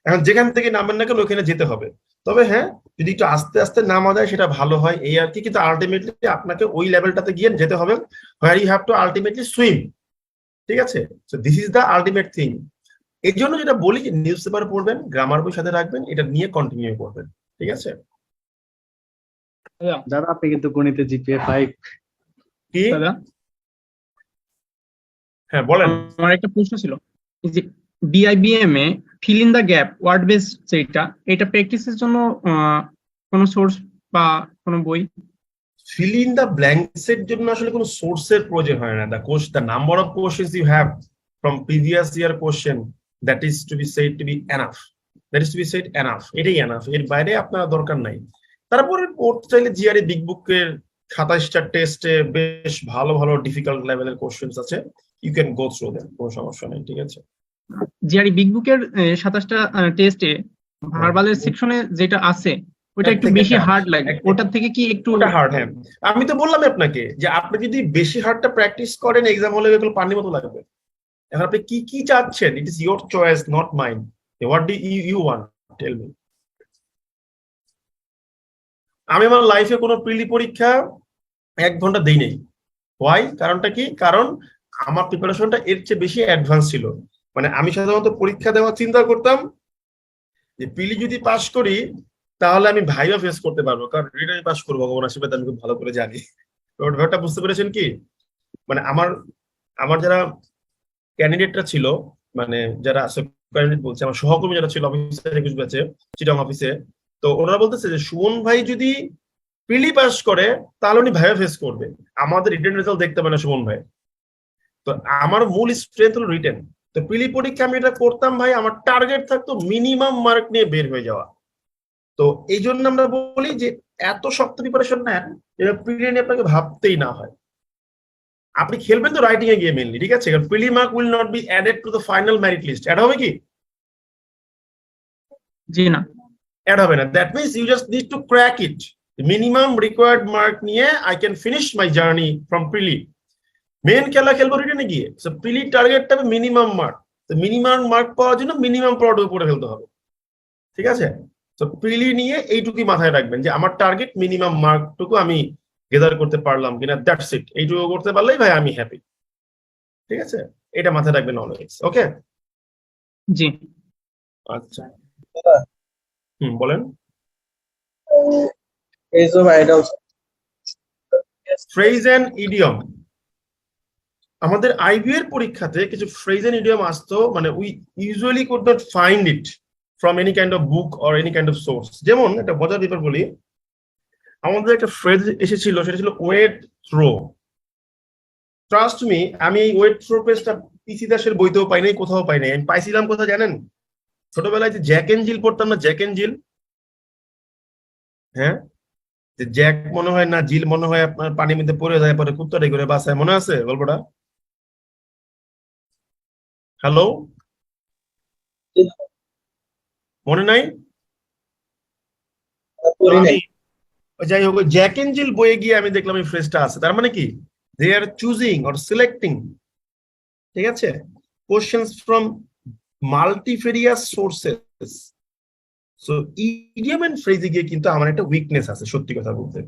Speaker 1: এখন যেখান থেকে নামেন না কেন ওখানে যেতে হবে। তবে হ্যাঁ, যদি একটু আস্তে আস্তে নামা যায় সেটা ভালো হয়, এই আর কি। কিন্তু আলটিমেটলি আপনাকে ওই লেভেলটাতে গিয়ে যেতে হবে where you have to ultimately swim, ঠিক আছে? So this is the ultimate thing. এই জন্য যেটা বলি যে নিউজ পেপার পড়বেন, গ্রামার বই সাথে রাখবেন, এটা নিয়ে কন্টিনিউ করবেন, ঠিক আছে?
Speaker 10: দাদা আপনি কিন্তু গণিতে জিপিএ 5
Speaker 1: কি
Speaker 14: দাদা
Speaker 1: হ্যাঁ বলেন।
Speaker 14: আমার একটা প্রশ্ন ছিল যে বিআইবিএম এ fill in the gap word base যেটা, এটা প্র্যাকটিসের জন্য কোনো সোর্স বা কোনো বই?
Speaker 1: ফিল ইন দ্য ব্ল্যাঙ্কস এর জন্য আসলে কোনো সোর্সের প্রয়োজন হয় না। The number of questions you have from previous year question, that is to be said to be enough, এটাই এনাফ, এর বাইরে আপনার দরকার নাই। তারপরে পড়তে চাইলে জিআরই বিগ বুকের 27টা টেস্টে বেশ ভালো ভালো ডিফিকাল্ট লেভেলের কোশ্চেন্স আছে, you can go through them, কোনো সমস্যা নেই, ঠিক আছে?
Speaker 14: জিআরই বিগ বুকের 27টা টেস্টে ভার্বালের সেকশনে যেটা আছে ওটা একটু বেশি হার্ড লাগে, ওটার থেকে কি একটু
Speaker 1: হার্ড? হ্যাঁ, আমি তো বললাম আপনাকে যে আপনি যদি বেশি হার্ডটা প্র্যাকটিস করেন, এক্সাম হলে এগুলো পানির মতো লাগবে। এখন আপনি কি কি চাচ্ছেন, it is your choice, not mine. What do you want, tell me. আমি আমার লাইফে কোনো প্রিলি পরীক্ষা 1 ঘন্টা দেই নাই। ওয়াই? কারণটা কি? কারণ আমার প্রিপারেশনটা এর চেয়ে বেশি অ্যাডভান্স ছিল। মানে আমি সাধারণত পরীক্ষা দেওয়ার চিন্তা করতাম যে প্রিলি যদি পাস করি তাহলে আমি ভাইভা ফেস করতে পারবো, কারণ রিটার্ন পাস করবো, ভগবান আশীর্বাদ আমি খুব ভালো করে জানি। ব্যাপারটা বুঝতে পেরেছেন কি? মানে আমার যারা ক্যান্ডিডেটরা ছিল, মানে যারা ক্যান্ডিডেট বলছে, আমার সহকর্মী যারা ছিল অফিসে 21 ব্যাচে চিটং অফিসে, তো ওনারা বলতেছে যে সুমন ভাই যদি প্রিলি পাস করে তাহলে উনি ভাইভা ফেস করবে, আমাদের রিটেন রেজাল্ট দেখতে পারে না সুমন ভাই। তো আমার মূল স্ট্রেংথ হলো রিটেন। তো প্রিলি পরীক্ষা আমি এটা করতাম ভাই, আমার টার্গেট থাকতো মিনিমাম মার্ক নিয়ে বের হয়ে যাওয়া। তো এই জন্য আমরা বলি যে এত শক্ত প্রিপারেশন নেন যেটা প্রিলি নিয়ে আপনাকে ভাবতেই না হয়। আপনি খেলবেন তো রাইটিং এ গিয়ে মেনলি, ঠিক আছে? কারণ prelim mark will not be added to the final merit list. Add হবে কি?
Speaker 14: জি না,
Speaker 1: অ্যাড হবে না। That means you just need to crack it. Minimum required mark নিয়ে I can finish my journey from prelim. Main খেলা খেলবো রিটেনে গিয়ে, সো প্রিলি টার্গেটটা হবে মিনিমাম মার্ক। তো মিনিমাম মার্ক পাওয়ার জন্য মিনিমাম প্রোডাক্ট উপরে ফেলতে হবে, ঠিক আছে? তো প্রিলি নিয়ে এইটুকুই মাথায় রাখবেন যে আমার টার্গেট মিনিমাম মার্কটুকু আমি গেদার করতে পারলাম কিনা, দ্যাটস ইট। এইটুকু করতে পারলেই ভাই আমি হ্যাপি, ঠিক আছে? এটা মাথায় রাখবেন অলওয়েজ, ওকে?
Speaker 14: জি।
Speaker 1: আচ্ছা, বলেন। ফ্রেজ এন্ড ইডিয়ম, আমাদের আইবিএ এর পরীক্ষাতে কিছু ফ্রেজ এন্ড ইডিয়ম আসতো, মানে we usually could not find it from any kind of book or any kind of swords. যেমন একটা মজার ব্যাপার বলি, আমাদের একটা ফ্রেজ এসেছিল, সেটা ছিল ওয়েট থ্রো। ট্রাস্ট মি, আমি এই ওয়েট থ্রো ফ্রেজটা পিসি দাসের বইতেও পাই নাই, কোথাও পাই নাই। আমি পাইছিলাম কোথাও জানেন? ছোটবেলায় যে জ্যাক এন্ড জিল পড়তাম না, জ্যাক এন্ড জিল, হ্যাঁ, যে জ্যাক মনে হয় না জিল মনে হয় আপনার পানির মধ্যে পড়ে যায়, পরে কুত্তাটাই করে বাসায়, মনে আছে গল্পটা? হ্যালো, মনে নাই? তো আমি যাই হোক, জ্যাক এন্ড জিল বইয়ে গিয়ে আমি দেখলাম এই ফ্রেজটা আছে। তার মানে কি, they are choosing or selecting, ঠিক আছে, questions from multifarious sources. So idiom and ফ্রেজে গিয়ে কিন্তু আমার একটা উইকনেস আছে সত্যি কথা বলতে।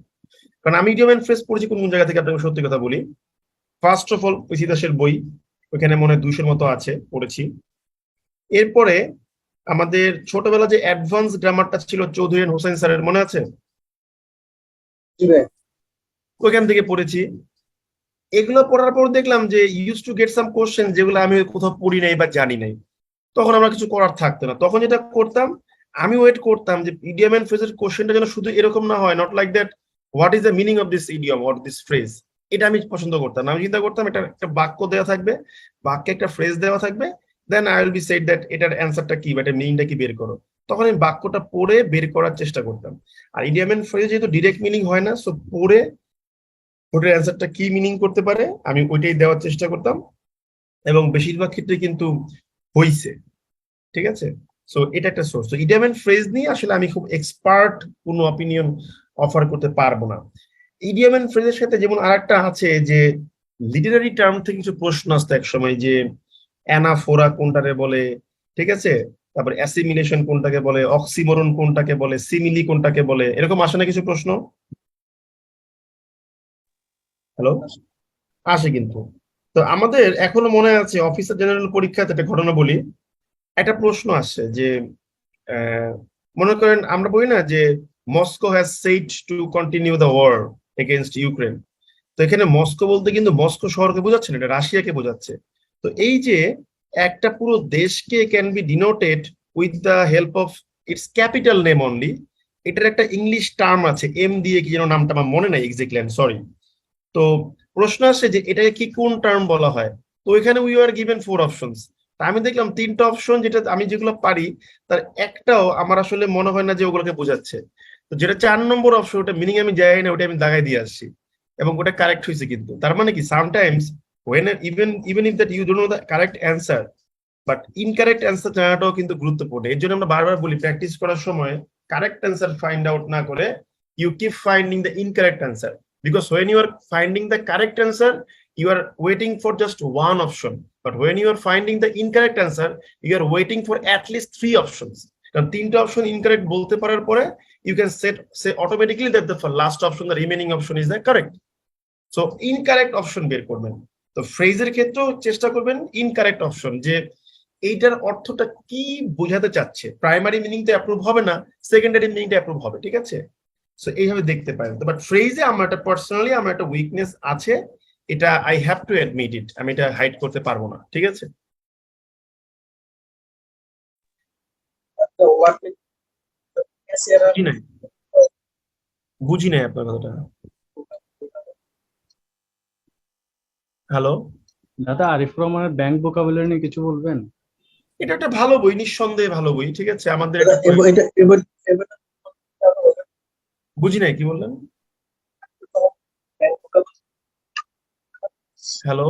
Speaker 1: কারণ আমি ইডিয়ম এন্ড ফ্রেজ পড়েছি কোন কোন জায়গা থেকে, আপনাকে সত্যি কথা বলি। ফার্স্ট অফ অল পিসি দাসের বই, ওখানে মনে হয় 200-এর মতো আছে, পড়েছি। এরপরে আমাদের ছোটবেলা যে অ্যাডভান্স গ্রামারটা ছিল চৌধুরী হোসেন স্যারের, মনে আছে? ওইখান থেকে পড়েছি। এগুলো পড়ার পর দেখলাম যে use to get some question যেগুলো আমি কোথাও পড়ি নাই বা জানি নাই। তখন আমরা কিছু করার থাকতো না। তখন যেটা করতাম, আমি ওয়েট করতাম যে ইডিয়ম এন্ড ফ্রেজের কোশ্চেনটা যেন শুধু এরকম না হয়, not like that what is the meaning of this idiom or this phrase. এটা আমি পছন্দ করতাম না। আমি চিন্তা করতাম এটা একটা বাক্য দেওয়া থাকবে, বাক্যে একটা ফ্রেজ দেওয়া থাকবে, then I will be said that এটার অ্যান্সারটা কি বা এটার মিনিংটা কি বের করো। তখন আমি বাক্যটা পড়ে বের করার চেষ্টা করতাম। আর ইডিয়ম এন্ড ফ্রেজ যেহেতু ডিরেক্ট মিনিং হয় না, সো পড়ে ওটার অ্যান্সারটা কি মিনিং করতে পারে আমি ওইটাই দেওয়ার চেষ্টা করতাম, এবং বেশিরভাগ ক্ষেত্রে কিন্তু হইছে, ঠিক আছে। সো এটা একটা সোর্স। তো ইডিয়ম এন্ড ফ্রেজ নিয়ে আসলে আমি খুব এক্সপার্ট কোনো অপিনিয়ন অফার করতে পারবো না। ইডিয়ম এন্ড ফ্রেজের সাথে যেমন আরেকটা আছে যে লিটারারি টার্ম থেকে কিছু প্রশ্ন আসতো এক সময়, যে অ্যানাফোরা কোনটাকে বলে, ঠিক আছে, তারপর অ্যাসিমিলেশন কোনটাকে বলে, অক্সিমোরন কোনটাকে বলে, সিমিলি কোনটাকে বলে, এরকম আসে না কিছু প্রশ্ন? হ্যালো, আসে কিন্তু। তো আমাদের এখনো মনে আছে অফিসার জেনারেল পরীক্ষাতে একটা ঘটনা বলি। একটা প্রশ্ন আসছে যে মনে করেন আমরা বলি না যে Moscow has said to continue the war against Ukraine. তো এখানে মস্কো বলতে কিন্তু মস্কো শহরকে বোঝাচ্ছে না, এটা রাশিয়াকে বোঝাচ্ছে। তো এই যে একটা পুরো দেশকে can be denoted with the help of its capital name only, এটার একটা ইংলিশ টার্ম আছে, এম দিয়ে কি যেন নামটা আমার মনে নাই এক্স্যাক্টলি, আই এম সরি। তো প্রশ্ন আসছে যে এটাকে কি কোন টার্ম বলা হয়। তো এখানে উই আর গিভেন 4 অপশনস। আমি দেখলাম 3টা অপশন, যেটা আমি যেগুলো পারি তার একটাও আমার আসলে মনে হয় না যে ওগুলোকে বোঝাচ্ছে। তো যেটা 4 নম্বর অপশন, ওটা মিনিং আমি জানি না, ওটা আমি দাগাই দিয়ে আসছি এবং ওটা কারেক্ট হয়েছে। কিন্তু তার মানে কি, sometimes when even if that you don't know the correct answer, but incorrect answer জানাটাও কিন্তু গুরুত্বপূর্ণ। এর জন্য আমরা বারবার বলি প্র্যাকটিস করার সময় কারেক্ট অ্যান্সার ফাইন্ড আউট না করে you keep finding the incorrect answer, because when you are finding the correct answer you are waiting for just one option, but when you are finding the incorrect answer you are waiting for at least 3 options. কারণ 3টা অপশন ইনকারেক্ট বলতে পারার পরে you can say automatically that the last option, the remaining option is the correct. So incorrect option বের করবেন। তো ফ্রেজের ক্ষেত্রেও চেষ্টা করবেন ইনকারেক্ট অপশন, যে এইটার অর্থটা কি বোঝাতে চাচ্ছে। প্রাইমারি মিনিংটা অ্যাপ্রুভ হবে না, সেকেন্ডারি মিনিংটা অ্যাপ্রুভ হবে, ঠিক আছে। সো এইভাবে দেখতে পারেন। বাট ফ্রেজে আমার একটা পার্সোনালি আমার একটা উইকনেস আছে, এটা আই হ্যাভ টু অ্যাডমিট ইট, আমি এটা হাইড করতে পারবো না, ঠিক আছে। বুঝি নাই আপনার কথাটা। হ্যালো
Speaker 10: দাদা, আরিফুর রহমানের ব্যাংক ভোকাবুলারি নিয়ে কিছু বলবেন?
Speaker 1: এটা একটা ভালো বই, নিঃসন্দেহে ভালো বই, ঠিক আছে। আমাদের বুঝি নাই, কি বললেন? হ্যালো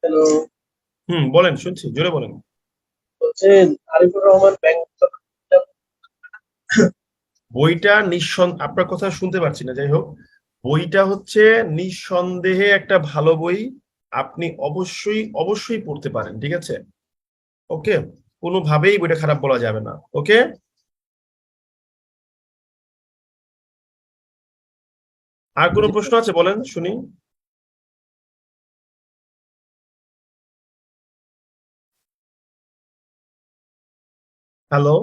Speaker 8: হ্যালো,
Speaker 1: বলেন, শুনছি, জোরে বলেন।
Speaker 8: আরিফুর রহমান ব্যাংক
Speaker 1: বইটা আপনার কথা শুনতে পাচ্ছি না, যাই হোক বইটা হচ্ছে নিঃসন্দেহে একটা ভালো বই, আপনি অবশ্যই অবশ্যই পড়তে পারেন, ঠিক আছে। ওকে, কোনোভাবেই বইটা খারাপ বলা যাবে না। ওকে, আর কোনো প্রশ্ন আছে বলেন শুনি। হ্যালো,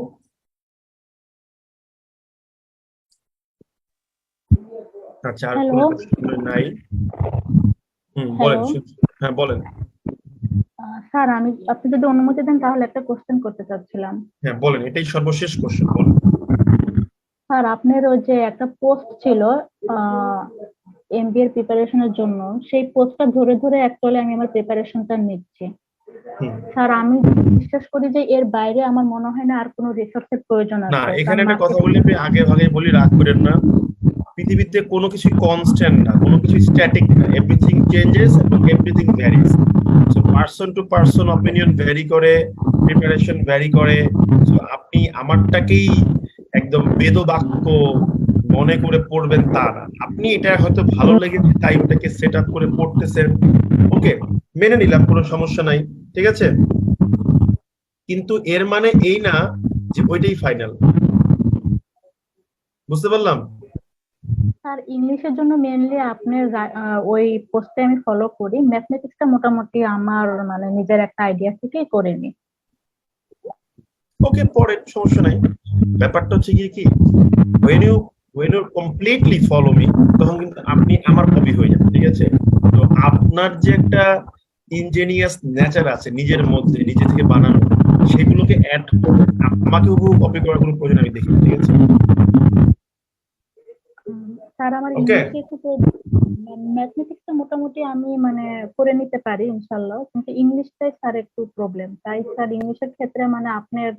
Speaker 1: আচ্ছা আর কোনো
Speaker 12: হ্যালো।
Speaker 1: প্রশ্ন নাই? বলেন।
Speaker 12: হ্যালো।
Speaker 1: হ্যাঁ বলেন।
Speaker 12: স্যার আপনি যদি অনুমতি দেন তাহলে একটা কোশ্চেন করতে চাচ্ছিলাম।
Speaker 1: হ্যাঁ বলেন, এটাই সর্বশেষ কোশ্চেন, বলেন।
Speaker 12: স্যার আপনার ওই যে একটা পোস্ট ছিল এমবিএ এর প্রিপারেশনের জন্য, সেই পোস্টটা ধরে ধরে অ্যাকচুয়ালি আমি আমার প্রিপারেশনটা নিচ্ছি। স্যার আমি বিশ্বাস করি যে এর বাইরে আমার মনে হয় না আর কোনো রিসোর্সের প্রয়োজন
Speaker 1: না,
Speaker 12: আছে।
Speaker 1: এখানে একটা কথা বলি, আমি আগে বলি, রাগ করেন না। পৃথিবীতে কোনো কিছু কনস্ট্যান্ট না, কোনো কিছু স্ট্যাটিক না। এভরিথিং চেঞ্জেস এবং everything varies. So person to person opinion vary করে, প্রিপারেশন ভ্যারি করে। সো আপনি আমারটাকেই একদম বেদবাক্য মনে করে পড়বেন তা না। আপনি এটা হয়তো ভালো লেগেছে তাই ওটাকে সেট আপ করে পড়তেছেন, ওকে, মেনে নিলাম, কোনো সমস্যা নাই, ঠিক আছে। কিন্তু এর মানে এই না যে ওইটাই ফাইনাল। বুঝতে পারলাম?
Speaker 12: স্যার ইংলিশের জন্য মেইনলি আপনার ওই পোস্টে আমি ফলো করি, ম্যাথমেটিক্সটা মোটামুটি আমার মানে নিজের একটা আইডিয়া থেকেই করে নিই।
Speaker 1: ওকে, পড়েন, সমস্যা নাই। ব্যাপারটা হচ্ছে কি when you completely follow me, তখন কিন্তু আপনি আমার কপি হয়ে যাবেন, ঠিক আছে। তো আপনার যে একটা ইঞ্জিনিয়াস নেচার আছে নিজের মধ্যে, নিজে থেকে বানানো, সেগুলোকে অ্যাড করে আমাকে হুবহু কপি করার কোনো প্রয়োজন আমি দেখি না, ঠিক আছে।
Speaker 12: স্যার আমার
Speaker 1: ওকে,
Speaker 12: ইংলিশে একটু ম্যাথমেটিক্সটা মোটামুটি আমি মানে করে নিতে পারি ইনশাল্লাহ, কিন্তু ইংলিশটাই স্যার একটু প্রবলেম। তাই স্যার ইংলিশের ক্ষেত্রে মানে আপনার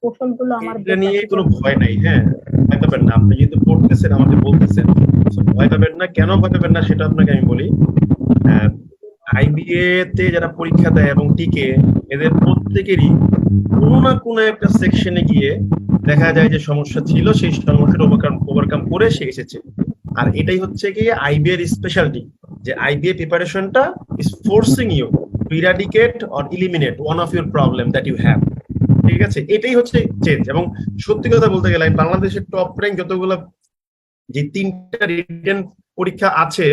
Speaker 12: কৌশলগুলো আমার
Speaker 1: এটা নিয়ে কোনো ভয় নাই। হ্যাঁ, ভয় পাবেন না, আপনি যেহেতু পড়তেছেন, আমাকে বলতেছেন, ভয় পাবেন না। কেন ভয় পাবেন না সেটা আপনাকে আমি বলি। আইবিএ তে যারা পরীক্ষা দেয় এবং টিকে, এদের প্রত্যেকেরই কোনো না কোনো একটা সেকশনে গিয়ে দেখা যায় যে সমস্যা ছিল, সেই সমস্যাটা ওভারকাম করে সে এসেছে। আর এটাই হচ্ছে গিয়ে আইবিএ এর স্পেশালিটি, যে আইবিএ প্রিপারেশনটা is forcing you to eradicate or eliminate one of your problem that you have, ঠিক আছে। এটাই হচ্ছে চেঞ্জ। এবং সত্যি কথা বলতে গেলে বাংলাদেশের টপ র্যাঙ্ক যতগুলো যে 3টা রিটেন পরীক্ষা আছে,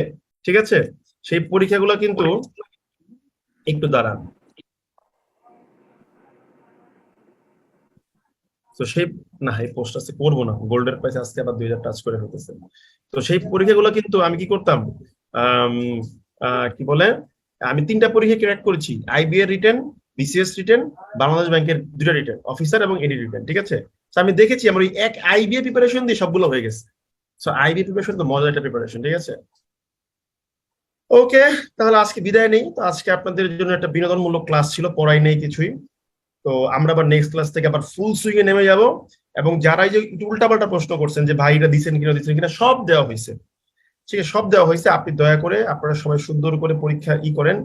Speaker 1: ঠিক আছে, সেই পরীক্ষাগুলো কিন্তু একটু দাঁড়ান। তো সেই না, এই পোস্ট আজকে করবো না, গোল্ডের প্রাইস আজকে আবার 2000 টাচ করে হতেছে। তো সেই পরীক্ষাগুলো কিন্তু আমি কি করতাম, কি বলে, আমি 3টা পরীক্ষা ক্র্যাক করেছি, IBA written, BCS written, Bangladesh ব্যাংকের 2টা রিটেন, অফিসার এবং এডি রিটেন, ঠিক আছে। তো আমি দেখেছি আমার ওই এক আইবিএ প্রিপারেশন দিয়ে সবগুলো হয়ে গেছে। সো আইবিএ প্রিপারেশন তো মজার একটা প্রিপারেশন, ঠিক আছে। ওকে, তাহলে আজকে বিদায় নেই। তো আজকে আপনাদের জন্য একটা বিনোদনমূলক ক্লাস ছিল, পড়াই নেই কিছুই। তো আমরা আবার নেক্সট ক্লাস থেকে আবার ফুল সুইং এ নেমে যাব। এবং যারা এই যে উল্টাপাল্টা প্রশ্ন করছেন যে ভাই এটা দিচ্ছেন কিনা সব দেওয়া হয়েছে, ঠিক আছে, সব দেওয়া হয়েছে। আপনি দয়া করে আপনারা সবাই সুন্দর করে পরীক্ষা করেন,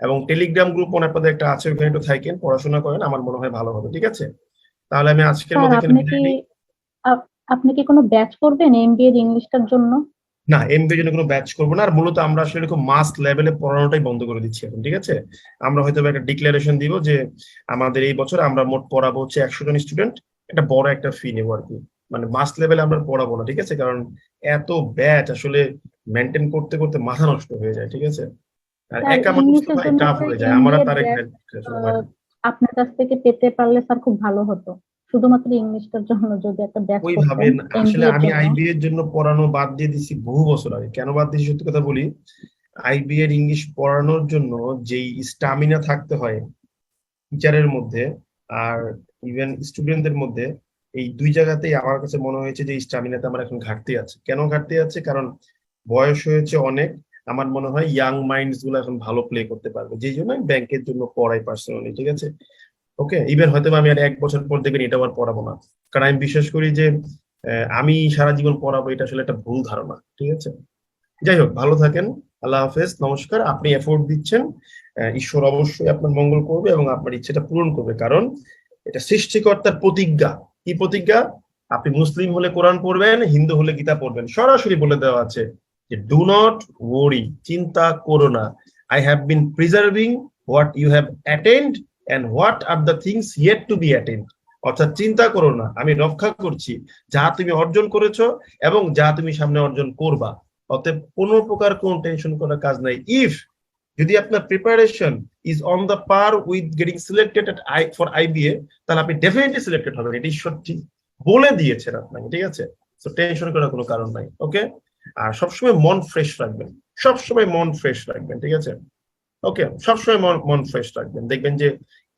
Speaker 1: এবং টেলিগ্রাম গ্রুপ আপনাদের একটা আছে, ওখানে একটু থাকেন, পড়াশোনা করেন, আমার মনে হয় ভালো হবে, ঠিক আছে। তাহলে আমি আজকের মতো এখানে বিদায় নিই।
Speaker 12: আপনি কি কোনো ব্যাচ করবেন এমবিএ এর ইংলিশটার জন্য?
Speaker 1: না, এমবিএর জন্য কোনো ব্যাচ করবো না। আর মূলত আমরা আসলে এরকম মাস লেভেলে পড়ানোটাই বন্ধ করে দিচ্ছি এখন, ঠিক আছে। আমরা হয়তো একটা ডিক্লারেশন দিব যে আমাদের এই বছর আমরা মোট পড়াবো হচ্ছে 100 জন স্টুডেন্ট, একটা বড় একটা ফি নেবো আর কি। মানে মাস লেভেলে আমরা পড়াবো না, ঠিক আছে, কারণ এত ব্যাচ আসলে মেনটেন করতে করতে মাথা নষ্ট হয়ে যায়, ঠিক আছে। আর একা মানুষ তো ভাই টাফ হয়ে যায়। আমার আর তার
Speaker 12: আপনার কাছ থেকে পেতে পারলে স্যার খুব ভালো হতো, শুধুমাত্র ইংলিশটার জন্য যদি একটা ব্যাচ
Speaker 1: ওইভাবে আসলে আমি আইবিএ এর জন্য পড়ানো বাদ দিয়ে দিছি বহু বছর আগে। কেন বাদ দিয়েছি সত্যি কথা বলি, আইবিএ এর ইংলিশ পড়ানোর জন্য যেই স্টামিনা থাকতে হয় টিচারের মধ্যে আর ইভেন স্টুডেন্টদের মধ্যে, এই দুই জায়গাতেই আমার কাছে মনে হয়েছে যে স্টামিনাতে আমার এখন ঘাটতি আছে। কেন ঘাটতি আছে? কারণ বয়স হয়েছে অনেক, আমার মনে হয় ইয়াং মাইন্ডস গুলো এখন ভালো প্লে করতে পারবে, যেই জন্য আমি ব্যাংকের জন্য পড়াই পার্সোনালি, ঠিক আছে। ওকে, ইভেন হয়তো আমি আর 1 বছর পর দেখবেন এটা আবার পড়াবো না, কারণ আমি বিশ্বাস করি যে আমি সারা জীবন পড়াবো, এটা আসলে একটা ভুল ধারণা, ঠিক আছে। যাই হোক, ভালো থাকেন, আল্লাহ হাফেজ, নমস্কার। আপনি এফোর্ট দিচ্ছেন, ঈশ্বর অবশ্যই আপনার মঙ্গল করবে এবং আপনার ইচ্ছেটা পূরণ করবে, কারণ এটা সৃষ্টিকর্তার প্রতিজ্ঞা। কি প্রতিজ্ঞা? আপনি মুসলিম হলে কোরআন পড়বেন, হিন্দু হলে গীতা পড়বেন, সরাসরি বলে দেওয়া আছে যে ডু নট ওয়ারি, চিন্তা করো না, I have been preserving what you have attend and what are the things yet to be attained, অর্থাৎ চিন্তা করো না, আমি রক্ষা করছি যা তুমি অর্জন করেছো এবং যা তুমি সামনে অর্জন করবা। অতএব কোনো প্রকার কোন টেনশন করার কাজ নাই। ইফ যদি আপনার preparation is on the per with getting selected for IBA, তাহলে আপনি ডেফিনেটলি সিলেক্টেড হবেন, এটি সত্যি বলে দিয়েছেন আপনাকে, ঠিক আছে? সো টেনশন করার কোনো কারণ নাই, ওকে? আর সবসময় মন ফ্রেশ রাখবেন, সবসময় মন ফ্রেশ রাখবেন, ঠিক আছে? ওকে, সবসময় মন ফ্রেশ রাখবেন, দেখবেন যে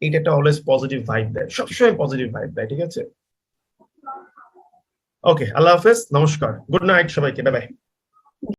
Speaker 1: এটা একটা অলওয়েজ পজিটিভ ভাইব দেয়, সবসময় পজিটিভ ভাইব দেয়, ঠিক আছে? ওকে, আল্লাহ হাফেজ, নমস্কার, গুড নাইট সবাইকে, বাই বাই।